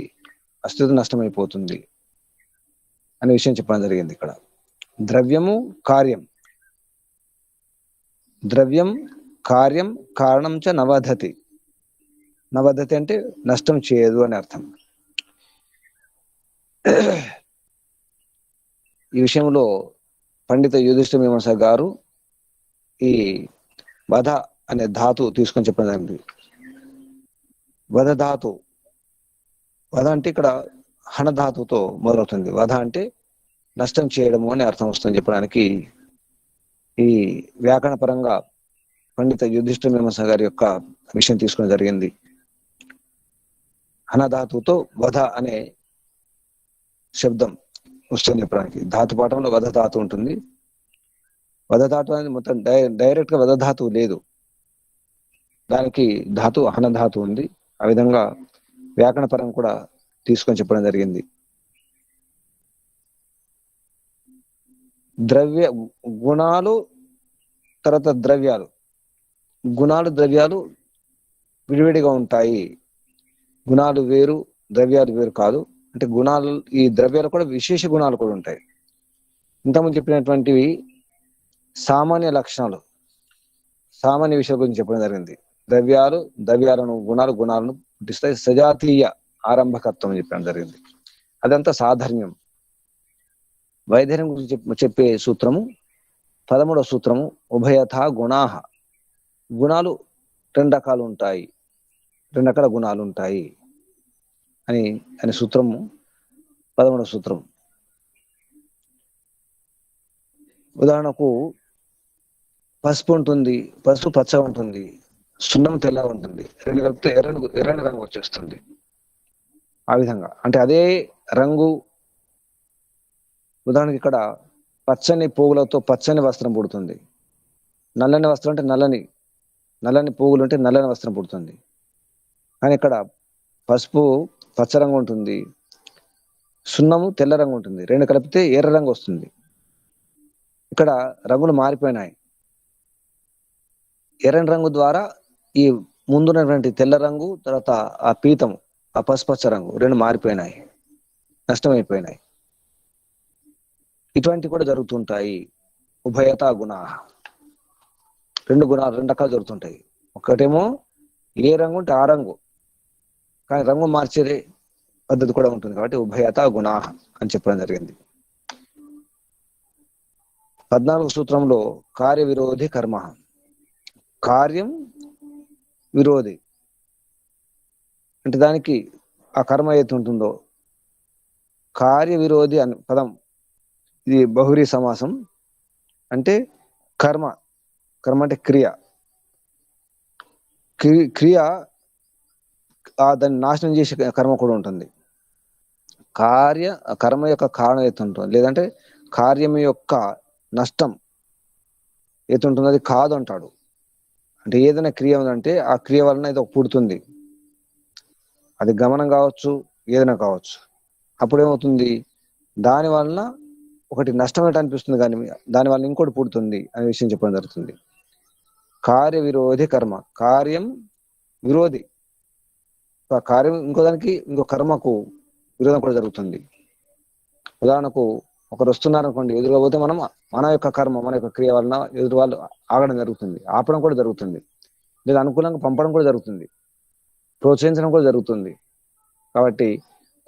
అస్తిత్వం నష్టమైపోతుంది అనే విషయం చెప్పడం జరిగింది. ఇక్కడ ద్రవ్యము కార్యం, ద్రవ్యం కార్యం కారణం చ నవధతి. నవధతి అంటే నష్టం చేయదు అని అర్థం. ఈ విషయంలో పండిత యుధిష్ఠిర మీమాంస గారు ఈ వధ అనే ధాతు తీసుకొని చెప్పడం జరిగింది. వధ ధాతు, వధ అంటే ఇక్కడ హణధాతుతో మొదలవుతుంది. వధ అంటే నష్టం చేయడము అని అర్థం వస్తుంది చెప్పడానికి ఈ వ్యాకరణ పరంగా పండిత యుధిష్ఠిర మీమాంస గారి యొక్క విషయం తీసుకోవడం జరిగింది. హణధాతుతో వధ అనే శబ్దం వస్తుంది చెప్పడానికి. ధాతుపాఠంలో వధ ధాతు ఉంటుంది. వధ ధాతు అనేది మొత్తం డైరెక్ట్ గా వధ ధాతువు లేదు, దానికి ధాతు హణధాతు ఉంది. ఆ విధంగా వ్యాకరణ పరం కూడా తీసుకొని చెప్పడం జరిగింది. గుణాలు తర్వాత ద్రవ్యాలు, గుణాలు ద్రవ్యాలు విడివిడిగా ఉంటాయి. గుణాలు వేరు, ద్రవ్యాలు వేరు కాదు. అంటే గుణాలు, ఈ ద్రవ్యాలు కూడా విశేష గుణాలు కూడా ఉంటాయి. ఇంతకుముందు చెప్పినటువంటివి సామాన్య లక్షణాలు, సామాన్య విషయాల గురించి చెప్పడం జరిగింది. ద్రవ్యాలను గుణాలను పుట్టిస్తాయి. సజాతీయ ఆరంభకత్వం అని చెప్పడం జరిగింది. అదంతా సాధారణ్యం. వైధర్యం గురించి చెప్పే సూత్రము 13వ సూత్రము ఉభయథా గుణాహ. గుణాలు రెండు రకాలు ఉంటాయి, రెండు రకాల గుణాలు ఉంటాయి అనే సూత్రము 13వ సూత్రం. ఉదాహరణకు పసుపు ఉంటుంది, పసుపు పచ్చగా ఉంటుంది, సున్నం తెల్లగా ఉంటుంది, రెండు కలిపితే ఎర్రని రంగు వచ్చేస్తుంది. ఆ విధంగా అంటే అదే రంగు. ఉదాహరణకి ఇక్కడ పచ్చని పోగులతో పచ్చని వస్త్రం పుడుతుంది, నల్లని వస్త్రం అంటే నల్లని పోగులు అంటే నల్లని వస్త్రం పుడుతుంది. కానీ ఇక్కడ పసుపు పచ్చ రంగు ఉంటుంది, సున్నము తెల్ల రంగు ఉంటుంది, రెండు కలిపితే ఎర్ర రంగు వస్తుంది. ఇక్కడ రంగులు మారిపోయినాయి. ఎర్రని రంగు ద్వారా ఈ ముందున్నటువంటి తెల్ల రంగు, తర్వాత ఆ పీతము, ఆ పసుపచ్చ రంగు రెండు మారిపోయినాయి, నష్టమైపోయినాయి. ఇటువంటి కూడా జరుగుతుంటాయి. ఉభయతా గుణ, రెండు రకాలు జరుగుతుంటాయి. ఒకటేమో ఏ రంగు ఉంటే ఆ రంగు, కానీ రంగు మార్చే పద్ధతి కూడా ఉంటుంది. కాబట్టి ఉభయతా గుణ అని చెప్పడం జరిగింది. 14 సూత్రంలో కార్య విరోధి కర్మ, కార్యం విరోధి అంటే దానికి ఆ కర్మ ఏది ఉంటుందో, కార్య విరోధి అని పదం ఇది బహువ్రీహి సమాసం. అంటే కర్మ, కర్మ అంటే క్రియ, క్రియ దాన్ని నాశనం చేసే కర్మ కూడా ఉంటుంది. కర్మ యొక్క కారణం ఏది ఉంటుంది, లేదంటే కార్యం యొక్క నష్టం ఏది ఉంటుందో అది కాదు అంటాడు. అంటే ఏదైనా క్రియ ఉందంటే ఆ క్రియ వలన ఇది పుడుతుంది, అది గమనం కావచ్చు, ఏదైనా కావచ్చు. అప్పుడేమవుతుంది, దాని వలన ఒకటి నష్టం ఏంటి అనిపిస్తుంది, కానీ దాని వల్ల ఇంకోటి పుడుతుంది అనే విషయం చెప్పడం జరుగుతుంది. కార్య విరోధి కర్మ, కార్యం విరోధి, కార్యం ఇంకో దానికి ఇంకో కర్మకు విరోధం కూడా జరుగుతుంది. ఉదాహరణకు ఒకరు వస్తున్నారనుకోండి, ఎదురుగా పోతే మనం మన యొక్క కర్మ, మన యొక్క క్రియ వలన ఎదురు వాళ్ళు ఆగడం జరుగుతుంది, ఆపడం కూడా జరుగుతుంది, లేదా అనుకూలంగా పంపడం కూడా జరుగుతుంది, ప్రోత్సహించడం కూడా జరుగుతుంది. కాబట్టి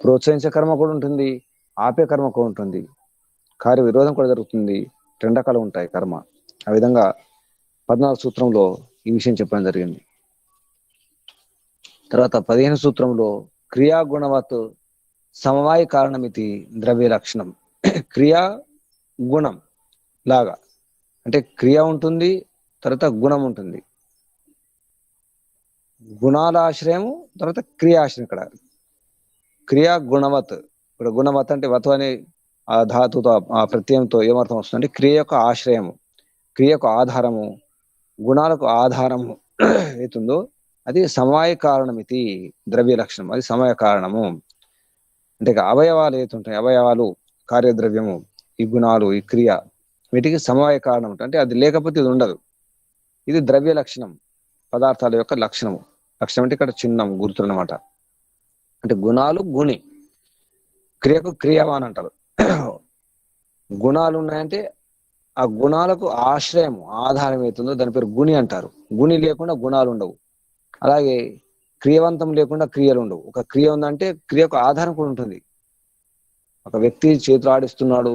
ప్రోత్సహించే కర్మ కూడా ఉంటుంది, ఆపే కర్మ కూడా ఉంటుంది, కార్య విరోధం కూడా జరుగుతుంది. 2 రకాలు ఉంటాయి కర్మ. ఆ విధంగా 14 సూత్రంలో ఈ విషయం చెప్పడం జరిగింది. తర్వాత 15 సూత్రంలో క్రియా గుణవత్ సమవాయ కారణమితి ద్రవ్య లక్షణం. క్రియా గుణం లాగా అంటే క్రియ ఉంటుంది, తర్వాత గుణం ఉంటుంది. గుణాల ఆశ్రయము, తర్వాత క్రియాశ్రయం. ఇక్కడ క్రియా గుణవత్, ఇక్కడ గుణవత్ అంటే వత్ అనే ఆ ధాతుతో ఆ ప్రత్యయంతో ఏమర్థం వస్తుందంటే క్రియ యొక్క ఆశ్రయము, క్రియ యొక్క ఆధారము, గుణాలకు ఆధారము ఏతుందో అది సమవాయ కారణమితి ద్రవ్య లక్షణం, అది సమయ కారణము. అంటే అవయవాలు ఏతుంటాయి, అవయవాలు, కార్యద్రవ్యము, ఈ గుణాలు, ఈ క్రియ, వీటికి సమవాయ కారణం ఉంటుంది. అంటే అది లేకపోతే ఇది ఉండదు. ఇది ద్రవ్య లక్షణం, పదార్థాల యొక్క లక్షణము. లక్షణం అంటే ఇక్కడ చిహ్నం, గుర్తు అన్నమాట. అంటే గుణాలు గుణి, క్రియకు క్రియావాన్ అంటారు. గుణాలు ఉన్నాయంటే ఆ గుణాలకు ఆశ్రయము, ఆధారం అవుతుందో దాని పేరు గుణి అంటారు. గుణి లేకుండా గుణాలు ఉండవు. అలాగే క్రియవంతం లేకుండా క్రియలు ఉండవు. ఒక క్రియ ఉందంటే క్రియకు ఆధారం కూడా ఉంటుంది. ఒక వ్యక్తి చేతులు ఆడిస్తున్నాడు,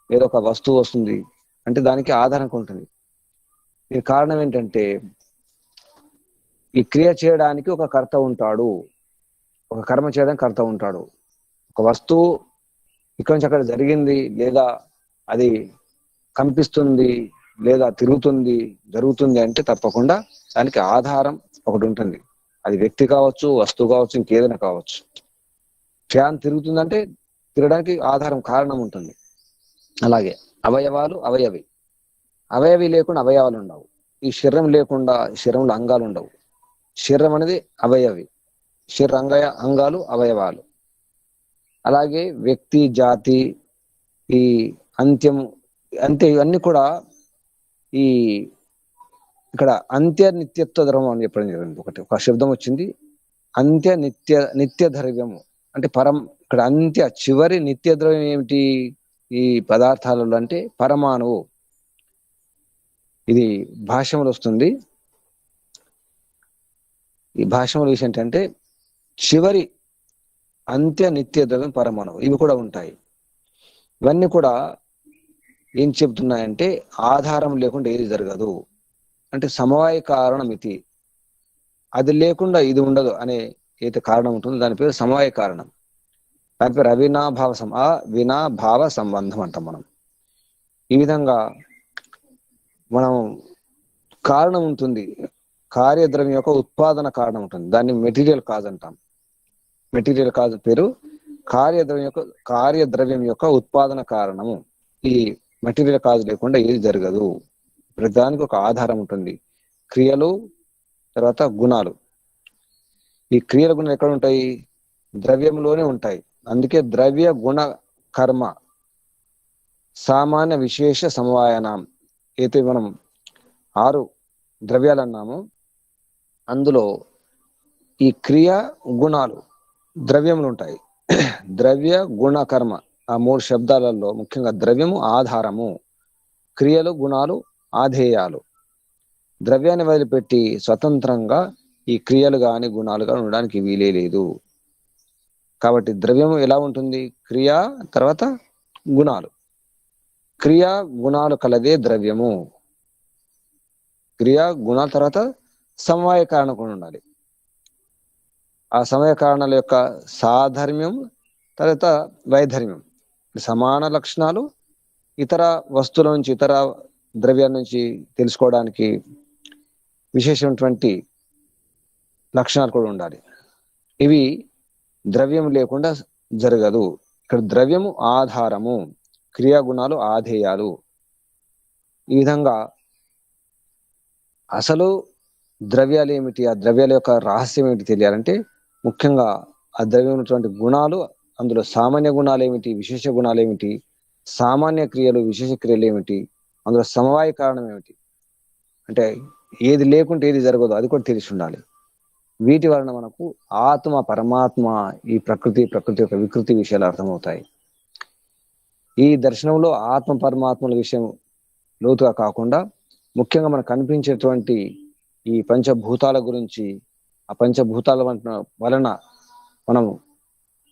ఏదో ఒక వస్తువు వస్తుంది అంటే దానికి ఆధారం కూడా ఉంటుంది. దీనికి కారణం ఏంటంటే ఈ క్రియ చేయడానికి ఒక కర్త ఉంటాడు, ఒక కర్మ చేయడానికి కర్త ఉంటాడు. ఒక వస్తువు ఇక్కడి నుంచి అక్కడ జరిగింది, లేదా అది కంపిస్తుంది, లేదా తిరుగుతుంది, జరుగుతుంది అంటే తప్పకుండా దానికి ఆధారం ఒకటి ఉంటుంది. అది వ్యక్తి కావచ్చు, వస్తువు కావచ్చు, ఇంకేదైనా కావచ్చు. ఫ్యాన్ తిరుగుతుందంటే తిరగడానికి ఆధారం, కారణం ఉంటుంది. అలాగే అవయవాలు అవయవి, అవయవి లేకుండా అవయవాలు ఉండవు. ఈ శరీరం లేకుండా శరీరంలో అంగాలు ఉండవు. శరీరం అనేది అవయవి, అంగాలు అవయవాలు. అలాగే వ్యక్తి, జాతి, ఈ అంత్యం, అంతే, ఇవన్నీ కూడా ఈ ఇక్కడ అంత్య నిత్యత్వ ధర్మం అని చెప్పడం జరిగింది. ఒక శబ్దం వచ్చింది, అంత్య నిత్య ద్రవ్యము అంటే ఇక్కడ అంత్య చివరి నిత్య ద్రవ్యం ఏమిటి ఈ పదార్థాలలో అంటే పరమాణువు. ఇది భాష్యములు వస్తుంది. ఈ భాష్యముల విషయం ఏంటంటే చివరి అంత్య నిత్య ద్రవ్యం పరమాణువు. ఇవి కూడా ఉంటాయి. ఇవన్నీ కూడా ఏం చెప్తున్నాయంటే ఆధారం లేకుండా ఏది జరగదు, అంటే సమవాయ కారణం ఇది. అది లేకుండా ఇది ఉండదు అనే ఏదైతే కారణం ఉంటుందో దాని పేరు సమవాయ కారణం. దాని పేరు అవినాభావ సంబంధం అంటాం మనం. ఈ విధంగా మనం కారణం ఉంటుంది, కార్యద్రవ్యం యొక్క ఉత్పాదన కారణం ఉంటుంది, దాన్ని మెటీరియల్ కాజ్ అంటాం. మెటీరియల్ కాజ్ పేరు కార్యద్రవ్యం యొక్క ఉత్పాదన కారణము. ఈ మెటీరియల్ కాజ్ లేకుండా ఏది జరగదు. ప్రతిదానికి ఒక ఆధారం ఉంటుంది. క్రియలు, తర్వాత గుణాలు. ఈ క్రియల గుణాలు ఎక్కడ ఉంటాయి? ద్రవ్యంలోనే ఉంటాయి. అందుకే ద్రవ్య గుణ కర్మ సామాన్య విశేష సమవాయనం. అయితే మనం 6 ద్రవ్యాలు అన్నాము, అందులో ఈ క్రియ గుణాలు ద్రవ్యములు ఉంటాయి. ద్రవ్య గుణ కర్మ ఆ 3 శబ్దాలలో ముఖ్యంగా ద్రవ్యము ఆధారము, క్రియలు గుణాలు ఆధేయాలు. ద్రవ్యాన్ని వదిలిపెట్టి స్వతంత్రంగా ఈ క్రియలు గాని గుణాలు గాని ఉండడానికి వీలే లేదు. కాబట్టి ద్రవ్యము ఎలా ఉంటుంది? క్రియ, తర్వాత గుణాలు. క్రియా గుణాలు కలదే ద్రవ్యము. క్రియా గుణాల తర్వాత సమవాయ కారణం కూడా ఉండాలి. ఆ సమయ కారణాల యొక్క సాధర్మ్యం తర్వాత వైధర్మ్యం, సమాన లక్షణాలు ఇతర వస్తువుల నుంచి ఇతర ద్రవ్యాల నుంచి తెలుసుకోవడానికి విశేషమైనటువంటి లక్షణాలు కూడా ఉండాలి. ఇవి ద్రవ్యం లేకుండా జరగదు. ఇక్కడ ద్రవ్యము ఆధారము, క్రియాగుణాలు ఆధేయాలు. ఈ విధంగా అసలు ద్రవ్యాలు ఏమిటి, ఆ ద్రవ్యాల యొక్క రహస్యం ఏమిటి తెలియాలంటే ముఖ్యంగా ఆ ద్రవ్యం ఉన్నటువంటి గుణాలు, అందులో సామాన్య గుణాలు ఏమిటి, విశేష గుణాలు ఏమిటి, సామాన్య క్రియలు విశేష క్రియలు ఏమిటి, అందులో సమవాయ కారణం ఏమిటి, అంటే ఏది లేకుంటే ఏది జరగదు అది కూడా తెలిసి ఉండాలి. వీటి వలన మనకు ఆత్మ పరమాత్మ ఈ ప్రకృతి యొక్క వికృతి విషయాలు అర్థమవుతాయి. ఈ దర్శనంలో ఆత్మ పరమాత్మల విషయం లోతుగా కాకుండా ముఖ్యంగా మనకు కనిపించేటువంటి ఈ పంచభూతాల గురించి, ఆ పంచభూతాల వలన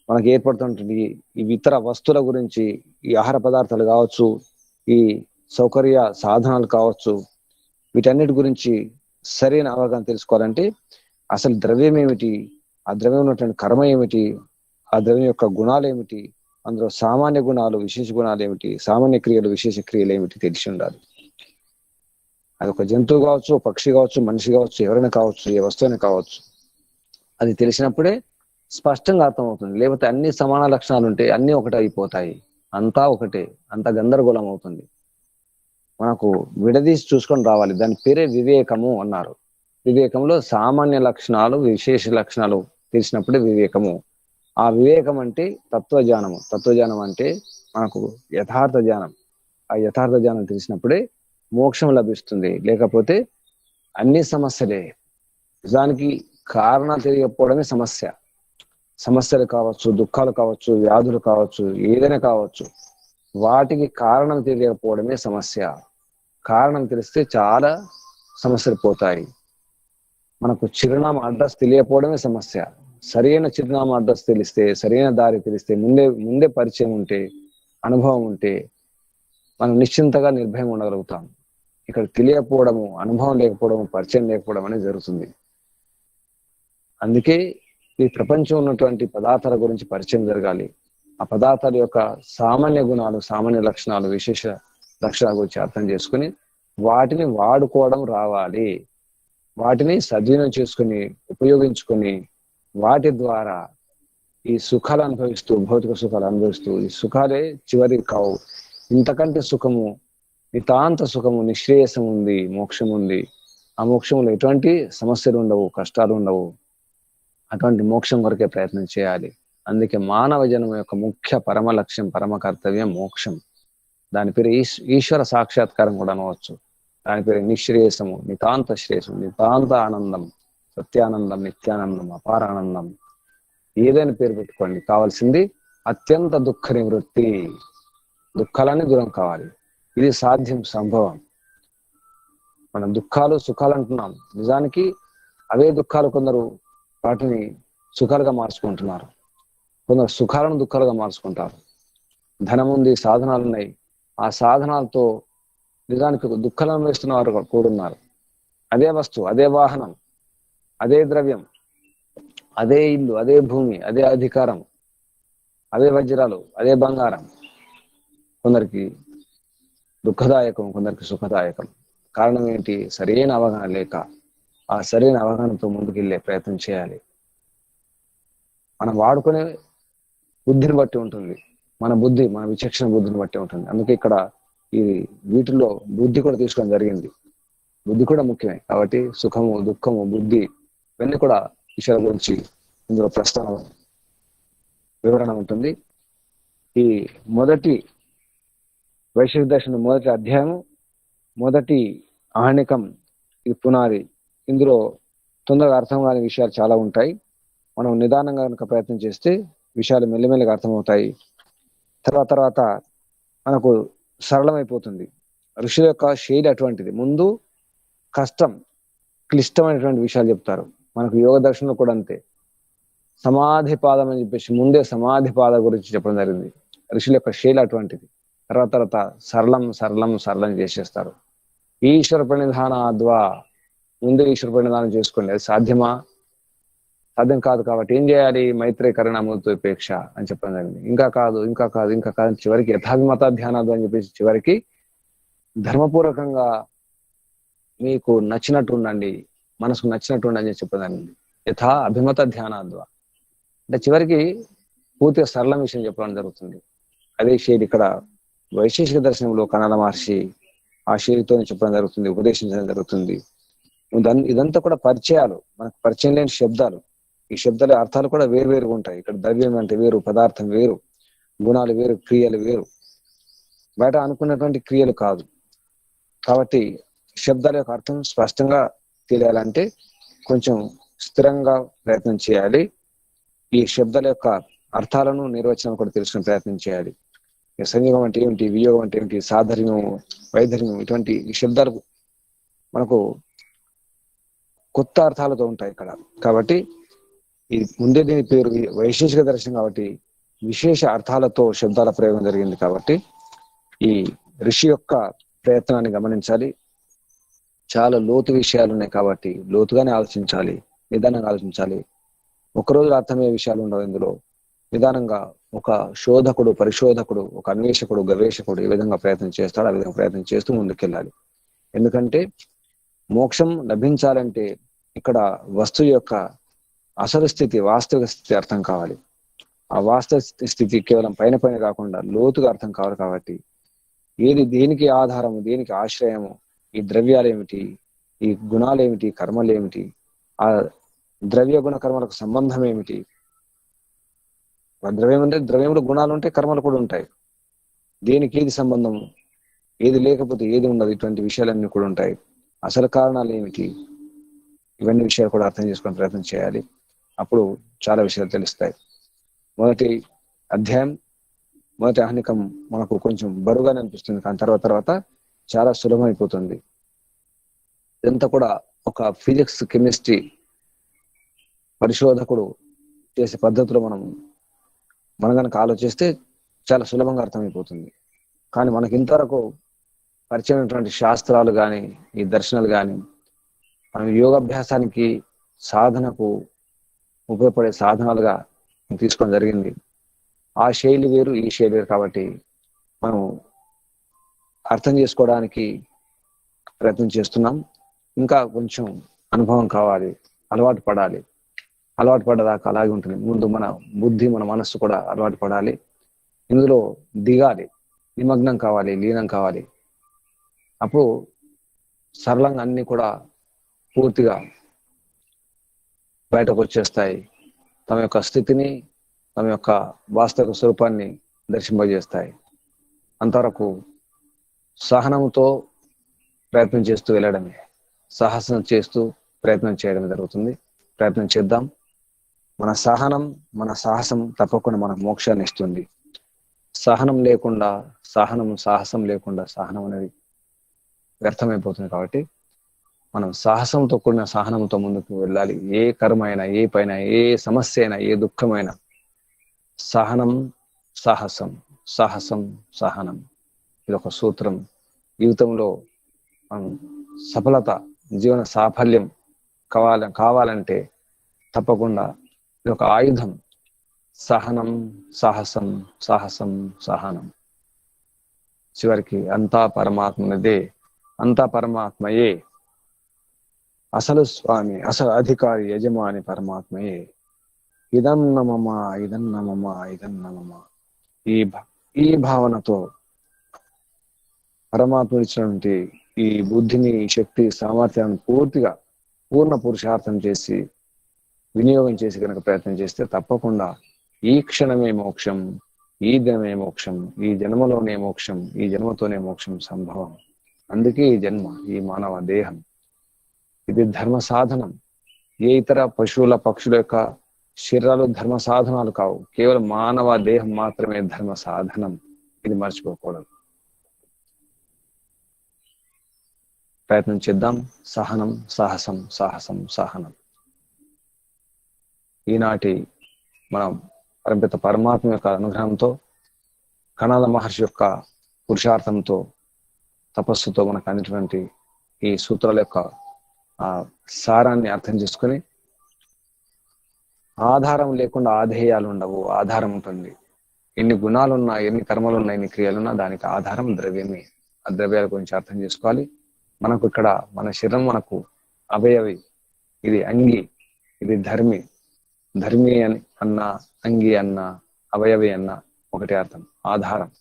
మనకు ఏర్పడుతుంటుంది ఈ ఇతర వస్తువుల గురించి, ఈ ఆహార పదార్థాలు కావచ్చు, ఈ సౌకర్య సాధనాలు కావచ్చు, వీటన్నిటి గురించి సరైన అవగాహన తెలుసుకోవాలంటే అసలు ద్రవ్యం ఏమిటి, ఆ ద్రవ్యం ఉన్నటువంటి కర్మ ఏమిటి, ఆ ద్రవ్యం యొక్క గుణాలు ఏమిటి, అందులో సామాన్య గుణాలు విశేష గుణాలు ఏమిటి, సామాన్య క్రియలు విశేష క్రియలు ఏమిటి తెలిసి ఉండాలి. అది ఒక జంతువు కావచ్చు, పక్షి కావచ్చు, మనిషి కావచ్చు, ఎవరైనా కావచ్చు, ఏ వస్తువునే కావచ్చు. అది తెలిసినప్పుడే స్పష్టంగా అర్థమవుతుంది. లేకపోతే అన్ని సమాన లక్షణాలు ఉంటే అన్ని ఒకటే అయిపోతాయి, అంతా ఒకటే, అంతా గందరగోళం అవుతుంది. మనకు విడదీసి చూసుకొని రావాలి. దాని పేరే వివేకము అన్నారు. వివేకంలో సామాన్య లక్షణాలు విశేష లక్షణాలు తెలిసినప్పుడే వివేకము. ఆ వివేకం అంటే తత్వజ్ఞానము. తత్వజ్ఞానం అంటే మనకు యథార్థ జ్ఞానం. ఆ యథార్థ జ్ఞానం తెలిసినప్పుడే మోక్షం లభిస్తుంది. లేకపోతే అన్ని సమస్యలే. నిజానికి కారణాలు తెలియకపోవడమే సమస్య. సమస్యలు కావచ్చు, దుఃఖాలు కావచ్చు, వ్యాధులు కావచ్చు, ఏదైనా కావచ్చు, వాటికి కారణం తెలియకపోవడమే సమస్య. కారణం తెలిస్తే చాలా సమస్యలు పోతాయి. మనకు చిరునామా అడ్రస్ తెలియకపోవడమే సమస్య. సరైన చిరునామా అడ్రస్ తెలిస్తే, సరైన దారి తెలిస్తే, ముందే పరిచయం ఉంటే, అనుభవం ఉంటే మనం నిశ్చింతగా నిర్భయం ఉండగలుగుతాం. ఇక్కడ తెలియకపోవడము, అనుభవం లేకపోవడము, పరిచయం లేకపోవడం అనేది జరుగుతుంది. అందుకే ఈ ప్రపంచం ఉన్నటువంటి పదార్థాల గురించి పరిచయం జరగాలి. ఆ పదార్థాల యొక్క సామాన్య గుణాలు, సామాన్య లక్షణాలు, విశేష లక్షణాల గురించి అర్థం చేసుకుని వాటిని వాడుకోవడం రావాలి. వాటిని సద్వినియోగం చేసుకుని ఉపయోగించుకొని వాటి ద్వారా ఈ సుఖాలు అనుభవిస్తూ, భౌతిక సుఖాలు అనుభవిస్తూ, ఈ సుఖాలే చివరి కావు. ఇంతకంటే సుఖము, నితాంత సుఖము, నిశ్రేయసం ఉంది, మోక్షం ఉంది. ఆ మోక్షంలో ఎటువంటి సమస్యలు ఉండవు, కష్టాలు ఉండవు. అటువంటి మోక్షం కొరకే ప్రయత్నం చేయాలి. అందుకే మానవ జన్మ యొక్క ముఖ్య పరమ లక్ష్యం, పరమ కర్తవ్యం మోక్షం. దాని పేరు ఈశ్వర సాక్షాత్కారం కూడా అనవచ్చు. దాని పేరు నిశ్రేయసము, నితాంత శ్రేయసం, నితాంత ఆనందం, సత్యానందం, నిత్యానందం, అపారానందం. ఏదైనా పేరు పెట్టుకోండి, కావాల్సింది అత్యంత దుఃఖ నివృత్తి. దుఃఖాలన్నీ దూరం కావాలి. ఇది సాధ్యం, సంభవం. మనం దుఃఖాలు సుఖాలు అంటున్నాం, నిజానికి అవే దుఃఖాలు కొందరు వాటిని సుఖాలుగా మార్చుకుంటున్నారు. కొందరు సుఖాలను దుఃఖాలుగా మార్చుకుంటారు. ధనం ఉంది, సాధనాలు ఉన్నాయి, ఆ సాధనాలతో నిజానికి దుఃఖాలను అనుభవిస్తున్న వారు కూడా ఉన్నారు. అదే వస్తువు, అదే వాహనం, అదే ద్రవ్యం, అదే ఇల్లు, అదే భూమి, అదే అధికారం, అదే వజ్రాలు, అదే బంగారం కొందరికి దుఃఖదాయకం, కొందరికి సుఖదాయకం. కారణం ఏంటి? సరైన అవగాహన లేక. ఆ సరైన అవగాహనతో ముందుకెళ్ళే ప్రయత్నం చేయాలి. మనం వాడుకునే బుద్ధిని బట్టి ఉంటుంది. మన విచక్షణ బుద్ధిని బట్టి ఉంటుంది. అందుకే ఇక్కడ ఈ వీటిలో బుద్ధి కూడా తీసుకోవడం జరిగింది. బుద్ధి కూడా ముఖ్యమే. కాబట్టి సుఖము, దుఃఖము, బుద్ధి ఇవన్నీ కూడా విషయాల గురించి ఇందులో ప్రస్తావన, వివరణ ఉంటుంది. ఈ మొదటి వైశేషిక దర్శనం మొదటి అధ్యాయము, మొదటి ఆహ్నికం, ఇది పునాది. ఇందులో తొందరగా అర్థం కాని విషయాలు చాలా ఉంటాయి. మనం నిదానంగా కనుక ప్రయత్నం చేస్తే విషయాలు మెల్లిమెల్లిగా అర్థమవుతాయి. తర్వాత మనకు సరళమైపోతుంది. ఋషుల యొక్క శైలి అటువంటిది. ముందు కష్టం, క్లిష్టమైనటువంటి విషయాలు చెప్తారు. మనకు యోగ దర్శనంలో కూడా అంతే. సమాధి పాదం అని చెప్పేసి ముందే సమాధి పాద గురించి చెప్పడం జరిగింది. ఋషుల యొక్క శైలి అటువంటిది. తర్వాత సరళం సరళం సరళం చేసేస్తారు. ఈశ్వర ప్రణిధానాద్వా, ముందు ఈశ్వర ప్రణిధానం చేసుకోండి. అది సాధ్యమా? సాధ్యం కాదు. కాబట్టి ఏం చేయాలి? మైత్రే కరుణామూర్తిపేక్ష అని చెప్పడం జరిగింది. ఇంకా కాదు, ఇంకా కాదు, ఇంకా కాదు, చివరికి యథాభిమత ధ్యానాదు అని చెప్పేసి చివరికి ధర్మపూర్వకంగా మీకు నచ్చినట్టు ఉండండి, మనసుకు నచ్చినట్టు ఉండండి అని చెప్పడం జరిగింది. యథా అభిమత ధ్యానాద్వా అంటే చివరికి పూర్తిగా సరళ విషయం చెప్పడం జరుగుతుంది. అదే శైలి ఇక్కడ వైశేషిక దర్శనంలో కన్నడ మహర్షి ఆ శైలితో చెప్పడం జరుగుతుంది, ఉపదేశించడం జరుగుతుంది. ఇదంతా కూడా పరిచయాలు, మనకు పరిచయం లేని శబ్దాలు. ఈ శబ్దాల అర్థాలు కూడా వేరువేరుగా ఉంటాయి. ఇక్కడ ద్రవ్యం అంటే వేరు, పదార్థం వేరు, గుణాలు వేరు, క్రియలు వేరు, బయట అనుకున్నటువంటి క్రియలు కాదు. కాబట్టి శబ్దాల యొక్క అర్థం స్పష్టంగా తెలియాలంటే కొంచెం స్థిరంగా ప్రయత్నం చేయాలి. ఈ శబ్దాల యొక్క అర్థాలను, నిర్వచనం కూడా తెలుసుకునే ప్రయత్నం చేయాలి. సంయోగం అంటే ఏమిటి, వియోగం అంటే ఏమిటి, సాధర్మ్యం, వైధర్మ్యం, ఇటువంటి ఈ శబ్దాలు మనకు కొత్త అర్థాలతో ఉంటాయి ఇక్కడ. కాబట్టి ఈ ముందే దీని పేరు వైశేషిక దర్శనం కాబట్టి విశేష అర్థాలతో శబ్దాల ప్రయోగం జరిగింది. కాబట్టి ఈ ఋషి యొక్క ప్రయత్నాన్ని గమనించాలి. చాలా లోతు విషయాలు ఉన్నాయి కాబట్టి లోతుగానే ఆలోచించాలి, నిదానంగా ఆలోచించాలి. ఒకరోజు అర్థమయ్యే విషయాలు ఉండవు ఇందులో. నిదానంగా ఒక శోధకుడు, పరిశోధకుడు, ఒక అన్వేషకుడు, గవేషకుడు ఏ విధంగా ప్రయత్నం చేస్తాడో ఆ విధంగా ప్రయత్నం చేస్తూ ముందుకెళ్ళాలి. ఎందుకంటే మోక్షం లభించాలంటే ఇక్కడ వస్తువు యొక్క అసలు స్థితి, వాస్తవిక స్థితి అర్థం కావాలి. ఆ వాస్తవ స్థితి కేవలం పైన పైన కాకుండా లోతుగా అర్థం కావాలి. కాబట్టి ఏది దేనికి ఆధారము, దేనికి ఆశ్రయము, ఈ ద్రవ్యాలు ఏమిటి, ఈ గుణాలు ఏమిటి, కర్మలు ఏమిటి, ఆ ద్రవ్య గుణ కర్మలకు సంబంధం ఏమిటి. ద్రవ్యం అంటే ద్రవ్యంలో గుణాలు ఉంటాయి, కర్మలు కూడా ఉంటాయి. దేనికి ఏది సంబంధము, ఏది లేకపోతే ఏది ఉండదు, ఇటువంటి విషయాలన్నీ కూడా ఉంటాయి. అసలు కారణాలు ఏమిటి, ఇవన్నీ విషయాలు కూడా అర్థం చేసుకునే ప్రయత్నం చేయాలి. అప్పుడు చాలా విషయాలు తెలుస్తాయి. మొదటి అధ్యాయం, మొదటి ఆహ్నికం మనకు కొంచెం బరువుగానే అనిపిస్తుంది, కానీ తర్వాత చాలా సులభమైపోతుంది. ఇదంతా కూడా ఒక ఫిజిక్స్, కెమిస్ట్రీ పరిశోధకుడు చేసే పద్ధతిలో మనం కనుక ఆలోచిస్తే చాలా సులభంగా అర్థమైపోతుంది. కానీ మనకి ఇంతవరకు పరిచయమైనటువంటి శాస్త్రాలు కానీ, ఈ దర్శనాలు కానీ, మనం యోగాభ్యాసానికి, సాధనకు ఉపయోగపడే సాధనాలుగా తీసుకోవడం జరిగింది. ఆ శైలి వేరు, ఈ శైలి వేరు. కాబట్టి మనం అర్థం చేసుకోవడానికి ప్రయత్నం చేస్తున్నాం. ఇంకా కొంచెం అనుభవం కావాలి, అలవాటు పడాలి. అలవాటు పడదాకా అలాగే ఉంటుంది. ముందు మన బుద్ధి, మన మనస్సు కూడా అలవాటు పడాలి, ఇందులో దిగాలి, నిమగ్నం కావాలి, లీనం కావాలి. అప్పుడు సరళంగా అన్ని కూడా పూర్తిగా బయటకు వచ్చేస్తాయి. తమ యొక్క స్థితిని, తమ యొక్క వాస్తవిక స్వరూపాన్ని దర్శింపజేస్తాయి. అంతవరకు సహనంతో ప్రయత్నం చేస్తూ వెళ్ళడమే, సాహసం చేస్తూ ప్రయత్నం చేయడం జరుగుతుంది. ప్రయత్నం చేద్దాం. మన సహనం, మన సాహసం తప్పకుండా మనకు మోక్షాన్ని ఇస్తుంది. సహనం లేకుండా, సాహసం లేకుండా సహనం అనేది వ్యర్థమైపోతుంది. కాబట్టి మనం సాహసంతో కూడిన సహనంతో ముందుకు వెళ్ళాలి. ఏ కర్మ అయినా, ఏ పైన, ఏ సమస్య అయినా, ఏ దుఃఖమైనా సహనం, సాహసం, సాహసం, సహనం, ఇది ఒక సూత్రం. జీవితంలో మనం సఫలత, జీవన సాఫల్యం కావాలంటే తప్పకుండా ఇది ఒక ఆయుధం. సహనం, సాహసం, సాహసం, సహనం. చివరికి అంతా పరమాత్మదే, అంతా పరమాత్మయే, అసలు స్వామి, అసలు అధికారి, యజమాని పరమాత్మయే. ఇదం నమమ, ఇదం నమమ, ఇదం నమమ. ఈ భావనతో పరమాత్మ ఇచ్చినటువంటి ఈ బుద్ధిని, శక్తి, సామర్థ్యాన్ని పూర్తిగా పూర్ణ పురుషార్థం చేసి వినియోగం చేసి కనుక ప్రయత్నం చేస్తే తప్పకుండా ఈ క్షణమే మోక్షం, ఈ దినమే మోక్షం, ఈ జన్మలోనే మోక్షం, ఈ జన్మతోనే మోక్షం సంభవం. అందుకే ఈ జన్మ, ఈ మానవ దేహం, ఇది ధర్మ సాధనం. ఏ ఇతర పశువుల, పక్షుల యొక్క శరీరాలు ధర్మ సాధనాలు కావు. కేవలం మానవ దేహం మాత్రమే ధర్మ సాధనం. ఇది మర్చిపోకూడదు. ప్రయత్నం చేద్దాం. సహనం, సాహసం, సాహసం, సహనం. ఈనాటి మనం పరమపిత పరమాత్మ యొక్క అనుగ్రహంతో కణాల మహర్షి యొక్క పురుషార్థంతో తపస్సుతో మనకు అనేటువంటి ఈ సూత్రాల యొక్క ఆ సారాన్ని అర్థం చేసుకొని ఆధారం లేకుండా ఆధేయాలు ఉండవు, ఆధారం ఉంటుంది. ఎన్ని గుణాలున్నా, ఎన్ని కర్మలున్నా, ఎన్ని క్రియలున్నా దానికి ఆధారం ద్రవ్యమే. ఆ ద్రవ్యాల గురించి అర్థం చేసుకోవాలి. మనకు ఇక్కడ మన శరీరం మనకు అవయవి, ఇది అంగి, ఇది ధర్మి. ధర్మి అని అన్న, అంగి అన్న, అవయవి అన్న ఒకటి అర్థం. ఆధారం,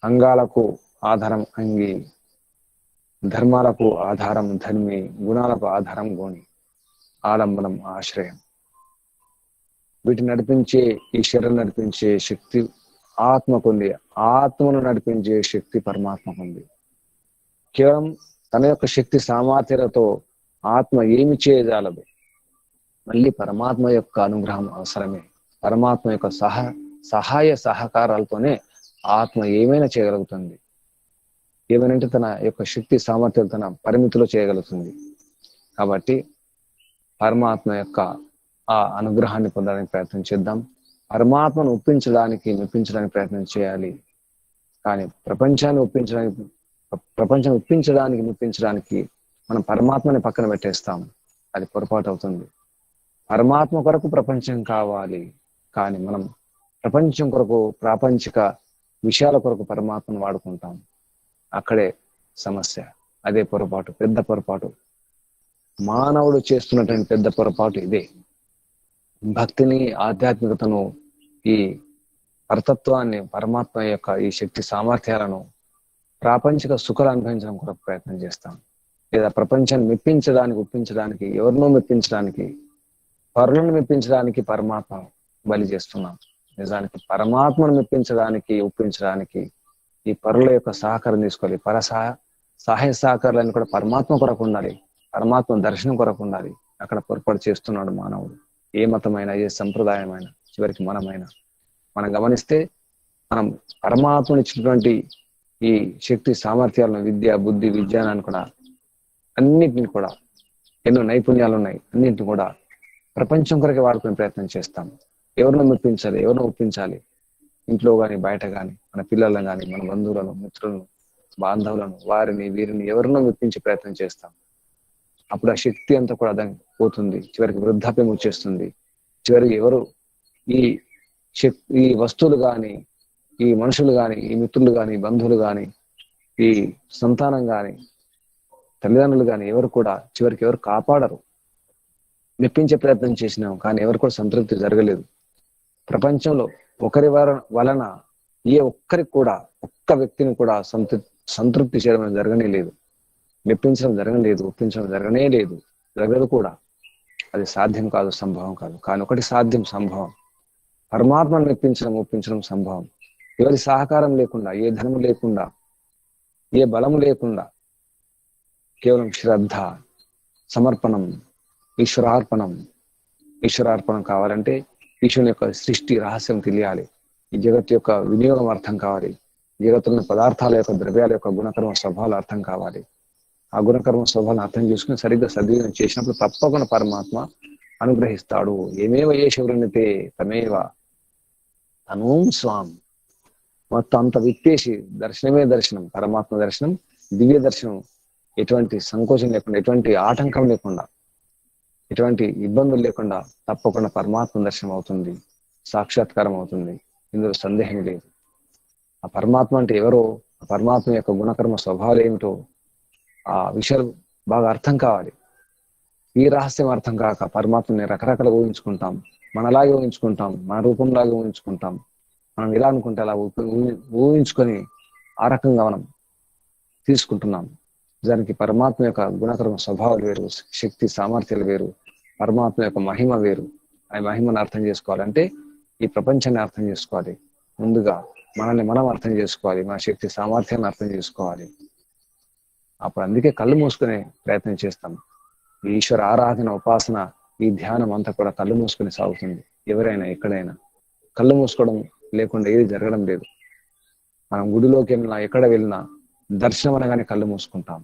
అంగాలకు ఆధారం అంగి, ధర్మాలకు ఆధారం ధర్మి, గుణాలకు ఆధారం గోణి, ఆలంబనం ఆశ్రయం. వీటిని నడిపించే, ఈ శరీరం నడిపించే శక్తి ఆత్మకు ఉంది. ఆత్మను నడిపించే శక్తి పరమాత్మకు ఉంది. కేవలం తన యొక్క శక్తి సామర్థ్యాలతో ఆత్మ ఏమి చేయజాలదు. మళ్ళీ పరమాత్మ యొక్క అనుగ్రహం అవసరమే. పరమాత్మ యొక్క సహాయ సహకారాలతోనే ఆత్మ ఏమైనా చేయగలుగుతుంది. ఏమైనా తన యొక్క శక్తి సామర్థ్యాలు తన పరిమితిలో చేయగలుగుతుంది. కాబట్టి పరమాత్మ యొక్క ఆ అనుగ్రహాన్ని పొందడానికి ప్రయత్నం చేద్దాం. పరమాత్మను ఒప్పించడానికి, మెప్పించడానికి ప్రయత్నం చేయాలి. కానీ ప్రపంచాన్ని ఒప్పించడానికి, మెప్పించడానికి మనం పరమాత్మని పక్కన పెట్టేస్తాం. అది పొరపాటు అవుతుంది. పరమాత్మ కొరకు ప్రపంచం కావాలి, కానీ మనం ప్రపంచం కొరకు, ప్రాపంచిక విషయాల కొరకు పరమాత్మను వాడుకుంటాం. అక్కడే సమస్య. అదే పొరపాటు, పెద్ద పొరపాటు. మానవుడు చేస్తున్నటువంటి పెద్ద పొరపాటు ఇదే. భక్తిని, ఆధ్యాత్మికతను, ఈ పరతత్వాన్ని, పరమాత్మ యొక్క ఈ శక్తి సామర్థ్యాలను ప్రాపంచిక సుఖాలు అనుభవించడం కొరకు ప్రయత్నం చేస్తాం. లేదా ప్రపంచాన్ని మెప్పించడానికి, ఒప్పించడానికి, ఎవరినో మెప్పించడానికి, పరులను మెప్పించడానికి పరమాత్మ బలి చేస్తున్నాం. నిజానికి పరమాత్మను మెప్పించడానికి, ఒప్పించడానికి ఈ పరుల యొక్క సహకారం తీసుకోవాలి. సహాయ సహకారాలను కూడా పరమాత్మ కొరకు ఉండాలి, పరమాత్మ దర్శనం కొరకు ఉండాలి. అక్కడ పొరపాటు చేస్తున్నాడు మానవుడు. ఏ మతమైనా, ఏ సంప్రదాయమైనా, చివరికి మనం గమనిస్తే మనం పరమాత్మను ఇచ్చినటువంటి ఈ శక్తి సామర్థ్యాలను, విద్య, బుద్ధి, విజ్ఞానాన్ని కూడా, అన్నింటిని కూడా, ఎన్నో నైపుణ్యాలు ఉన్నాయి, అన్నింటిని కూడా ప్రపంచం కొరకే వాడుకునే ప్రయత్నం చేస్తాం. ఎవరినో మెప్పించాలి, ఎవరినో ఒప్పించాలి. ఇంట్లో కానీ, బయట కానీ, మన పిల్లలను కానీ, మన బంధువులను, మిత్రులను, బాంధవులను, వారిని, వీరిని ఎవరినో మెప్పించే ప్రయత్నం చేస్తాం. అప్పుడు ఆ శక్తి అంతా కూడా దానికి పోతుంది. చివరికి వృద్ధాప్యం వచ్చేస్తుంది. చివరికి ఎవరు ఈ వస్తువులు కానీ, ఈ మనుషులు కానీ, ఈ మిత్రులు కానీ, బంధువులు కానీ, ఈ సంతానం కానీ, తల్లిదండ్రులు కానీ ఎవరు కూడా చివరికి ఎవరు కాపాడరు. మెప్పించే ప్రయత్నం చేసినాం, కానీ ఎవరు కూడా సంతృప్తి జరగలేదు. ప్రపంచంలో ఒకరి వలన ఏ ఒక్కరికి కూడా, ఒక్క వ్యక్తిని కూడా సంతృప్తి చేయడం జరగనే లేదు. మెప్పించడం జరగలేదు, ఒప్పించడం జరగనే లేదు, జరగదు కూడా. అది సాధ్యం కాదు, సంభవం కాదు. కానీ ఒకటి సాధ్యం, సంభవం. పరమాత్మను మెప్పించడం, ఒప్పించడం సంభవం. ఎవరి సహకారం లేకుండా, ఏ ధనము లేకుండా, ఏ బలము లేకుండా, కేవలం శ్రద్ధ, సమర్పణం, ఈశ్వరార్పణం కావాలంటే ఈశ్వరుని యొక్క సృష్టి రహస్యం తెలియాలి. ఈ జగత్తు యొక్క వినియోగం అర్థం కావాలి. జగత్తులోని పదార్థాల యొక్క, ద్రవ్యాల యొక్క గుణకర్మ స్వభావాలు అర్థం కావాలి. ఆ గుణకర్మ స్వభావాలను అర్థం చేసుకుని సరిగ్గా సద్వినియోగం చేసినప్పుడు తప్పకుండా పరమాత్మ అనుగ్రహిస్తాడు. ఏమేవ ఏ శివరునితే తమేవ తనూం స్వాం. మొత్తం అంత విప్పేసి దర్శనమే దర్శనం, పరమాత్మ దర్శనం, దివ్య దర్శనం. ఎటువంటి సంకోచం లేకుండా, ఎటువంటి ఆటంకం లేకుండా, ఎటువంటి ఇబ్బందులు లేకుండా తప్పకుండా పరమాత్మ దర్శనం అవుతుంది, సాక్షాత్కారం అవుతుంది. ఇందులో సందేహం లేదు. ఆ పరమాత్మ అంటే ఎవరో, ఆ పరమాత్మ యొక్క గుణకర్మ స్వభావాలు ఏమిటో ఆ విషయాలు బాగా అర్థం కావాలి. ఈ రహస్యం అర్థం కాక పరమాత్మని రకరకాలుగా ఊహించుకుంటాం. మనలాగే ఊహించుకుంటాం, మన రూపంలాగే ఊహించుకుంటాం. మనం ఎలా అనుకుంటే అలా ఊహించుకొని ఆ రకంగా మనం తీసుకుంటున్నాం. దానికి పరమాత్మ యొక్క గుణకర్మ స్వభావాలు వేరు, శక్తి సామర్థ్యాలు వేరు, పరమాత్మ యొక్క మహిమ వేరు. ఆ మహిమను అర్థం చేసుకోవాలంటే ఈ ప్రపంచాన్ని అర్థం చేసుకోవాలి. ముందుగా మనల్ని మనం అర్థం చేసుకోవాలి, మన శక్తి సామర్థ్యాన్ని అర్థం చేసుకోవాలి. అప్పుడు అందుకే కళ్ళు మూసుకునే ప్రయత్నం చేస్తాం. ఈ ఈశ్వర ఆరాధన, ఉపాసన, ఈ ధ్యానం అంతా కూడా కళ్ళు మూసుకుని సాగుతుంది. ఎవరైనా, ఎక్కడైనా కళ్ళు మూసుకోవడం లేకుండా ఏది జరగడం లేదు. మనం గుడిలోకి వెళ్ళినా, ఎక్కడ వెళ్ళినా దర్శనం అనగానే కళ్ళు మూసుకుంటాం.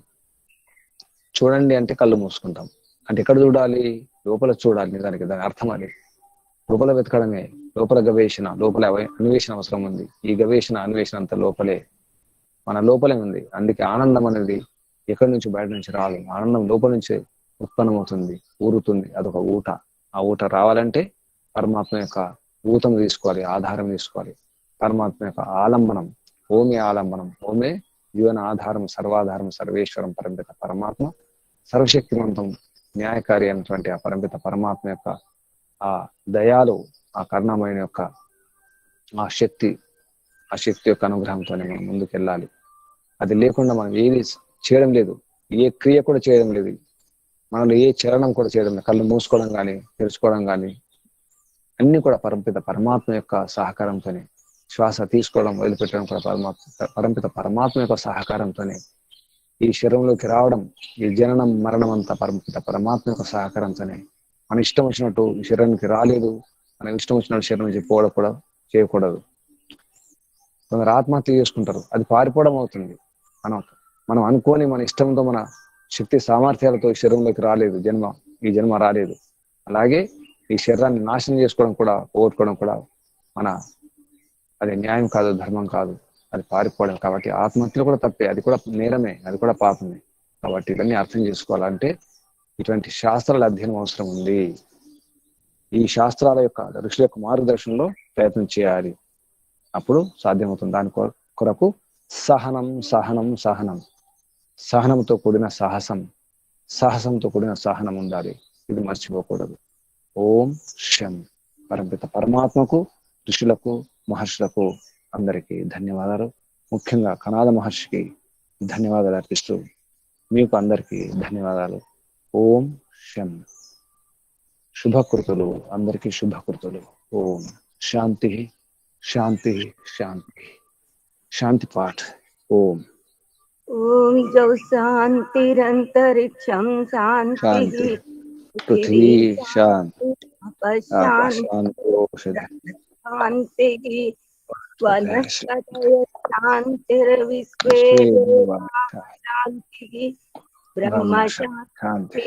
చూడండి అంటే కళ్ళు మూసుకుంటాం. అంటే ఎక్కడ చూడాలి? లోపల చూడాలి. నిజానికి దాని అర్థం అది. లోపల వెతకడమే, లోపల గవేషణ, లోపల అన్వేషణ అవసరం ఉంది. ఈ గవేషణ, అన్వేషణ అంతా లోపలే. మన లోపలే ఉంది. అందుకే ఆనందం అనేది ఎక్కడి నుంచి బయట నుంచి రాదు. ఆనందం లోపల నుంచి ఉత్పన్నమవుతుంది, ఊరుతుంది. అదొక ఊట. ఆ ఊట రావాలంటే పరమాత్మ యొక్క ఊతం తీసుకోవాలి, ఆధారం తీసుకోవాలి. పరమాత్మ యొక్క ఆలంబనం, ఓమే ఆలంబనం, ఓమే జీవన ఆధారం, సర్వాధారం, సర్వేశ్వరం, పరమిత పరమాత్మ, సర్వశక్తివంతం, న్యాయకారి అయినటువంటి ఆ పరమిత పరమాత్మ యొక్క ఆ దయాలు, ఆ కరుణామయం యొక్క ఆ శక్తి యొక్క అనుగ్రహంతోనే మనం ముందుకు వెళ్ళాలి. అది లేకుండా మనం ఏది చేయడం లేదు, ఏ క్రియ కూడా చేయడం లేదు, మనలో ఏ చలనం కూడా చేయడం లేదు. కళ్ళు మూసుకోవడం కానీ తెరుచుకోవడం కానీ అన్ని కూడా పరమిత పరమాత్మ యొక్క సహకారంతోనే. శ్వాస తీసుకోవడం వదిలిపెట్టడం కూడా పరమిత పరమాత్మ యొక్క సహకారంతోనే. ఈ శరీరంలోకి రావడం, ఈ జననం మరణం అంతా పరమిత పరమాత్మ యొక్క సహకారంతోనే. మన ఇష్టం వచ్చినట్టు ఈ శరీరానికి రాలేదు, మనం ఇష్టం వచ్చినట్టు శరీరం నుంచి పోవడం కూడా చేయకూడదు. కొందరు ఆత్మహత్య చేసుకుంటారు, అది పారిపోవడం అవుతుంది. మనం అనుకోని మన ఇష్టంతో, మన శక్తి సామర్థ్యాలతో ఈ శరీరంలోకి రాలేదు, ఈ జన్మ రాలేదు. అలాగే ఈ శరీరాన్ని నాశనం చేసుకోవడం కూడా, పోగొట్టుకోవడం కూడా అది న్యాయం కాదు, ధర్మం కాదు, అది పారిపోవడం. కాబట్టి ఆత్మహత్యలు కూడా తప్పే, అది కూడా నేరమే, అది కూడా పాపమే. కాబట్టి ఇవన్నీ అర్థం చేసుకోవాలంటే ఇటువంటి శాస్త్రాల అధ్యయనం అవసరం ఉంది. ఈ శాస్త్రాల యొక్క ఋషుల యొక్క మార్గదర్శనంలో ప్రయత్నం చేయాలి, అప్పుడు సాధ్యమవుతుంది. దాని కొరకు సహనం సహనం సహనం, సహనంతో కూడిన సాహసంతో కూడిన సహనం ఉండాలి. ఇది మర్చిపోకూడదు. ఓం శం. పరమిత పరమాత్మకు, ఋషులకు, మహర్షులకు అందరికీ ధన్యవాదాలు. ముఖ్యంగా కనాద మహర్షికి ధన్యవాదాలు అర్పిస్తూ మీకు అందరికీ ధన్యవాదాలు. ఓం శం. శుభకృతులు, అందరికీ శుభకృతులు. ఓం శాంతి శాంతి శాంతి. శాంతి పాఠ్. ఓం ఓం జౌ శాంతిరంతరిక్షం శాంతి, పృథ్వీ శాంతి, శాంతి, వనస్పతయ శాంతిర్విశ్వే శాంతి, బ్రహ్మ శాంతి,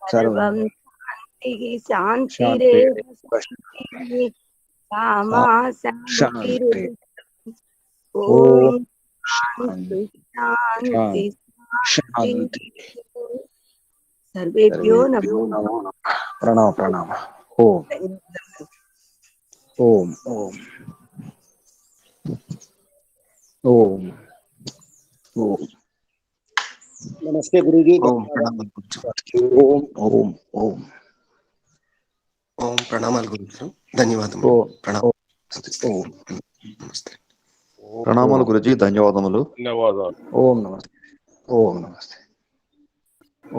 సర్వం శాంతి, శాంతిరేవ శాంతి, కామా శాంతి. ఓం శాంతి శాంతి శాంతి. సర్వేభ్యో నమో. ప్రణవ. ఓం ఓం ఓం ఓం ఓం. నమస్తే గురుజీ. ఓం ప్రణామాలు గురుజీ. ఓం ఓం ఓం ఓం ప్రణామాలు గురుజీ. ధన్యవాదములు. నమస్తే. ప్రణామాలు గురుజీ, ధన్యవాదములు. ఓం నమస్తే. ఓం నమస్తే.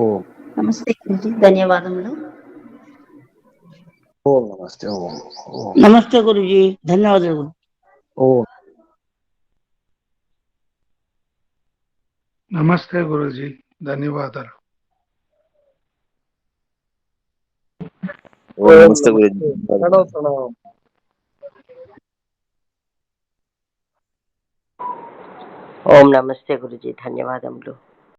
ఓం నమస్తే గురుజీ, ధన్యవాదములు. ఓం నమస్తే. ఓం ఓం నమస్తే గురుజీ, ధన్యవాదాలు. ఓం నమస్తే గురుజీ, ధన్యవాదాలు. నమస్తే గురుజీ. ఓం నమస్తే గురుజీ, ధన్యవాదములు.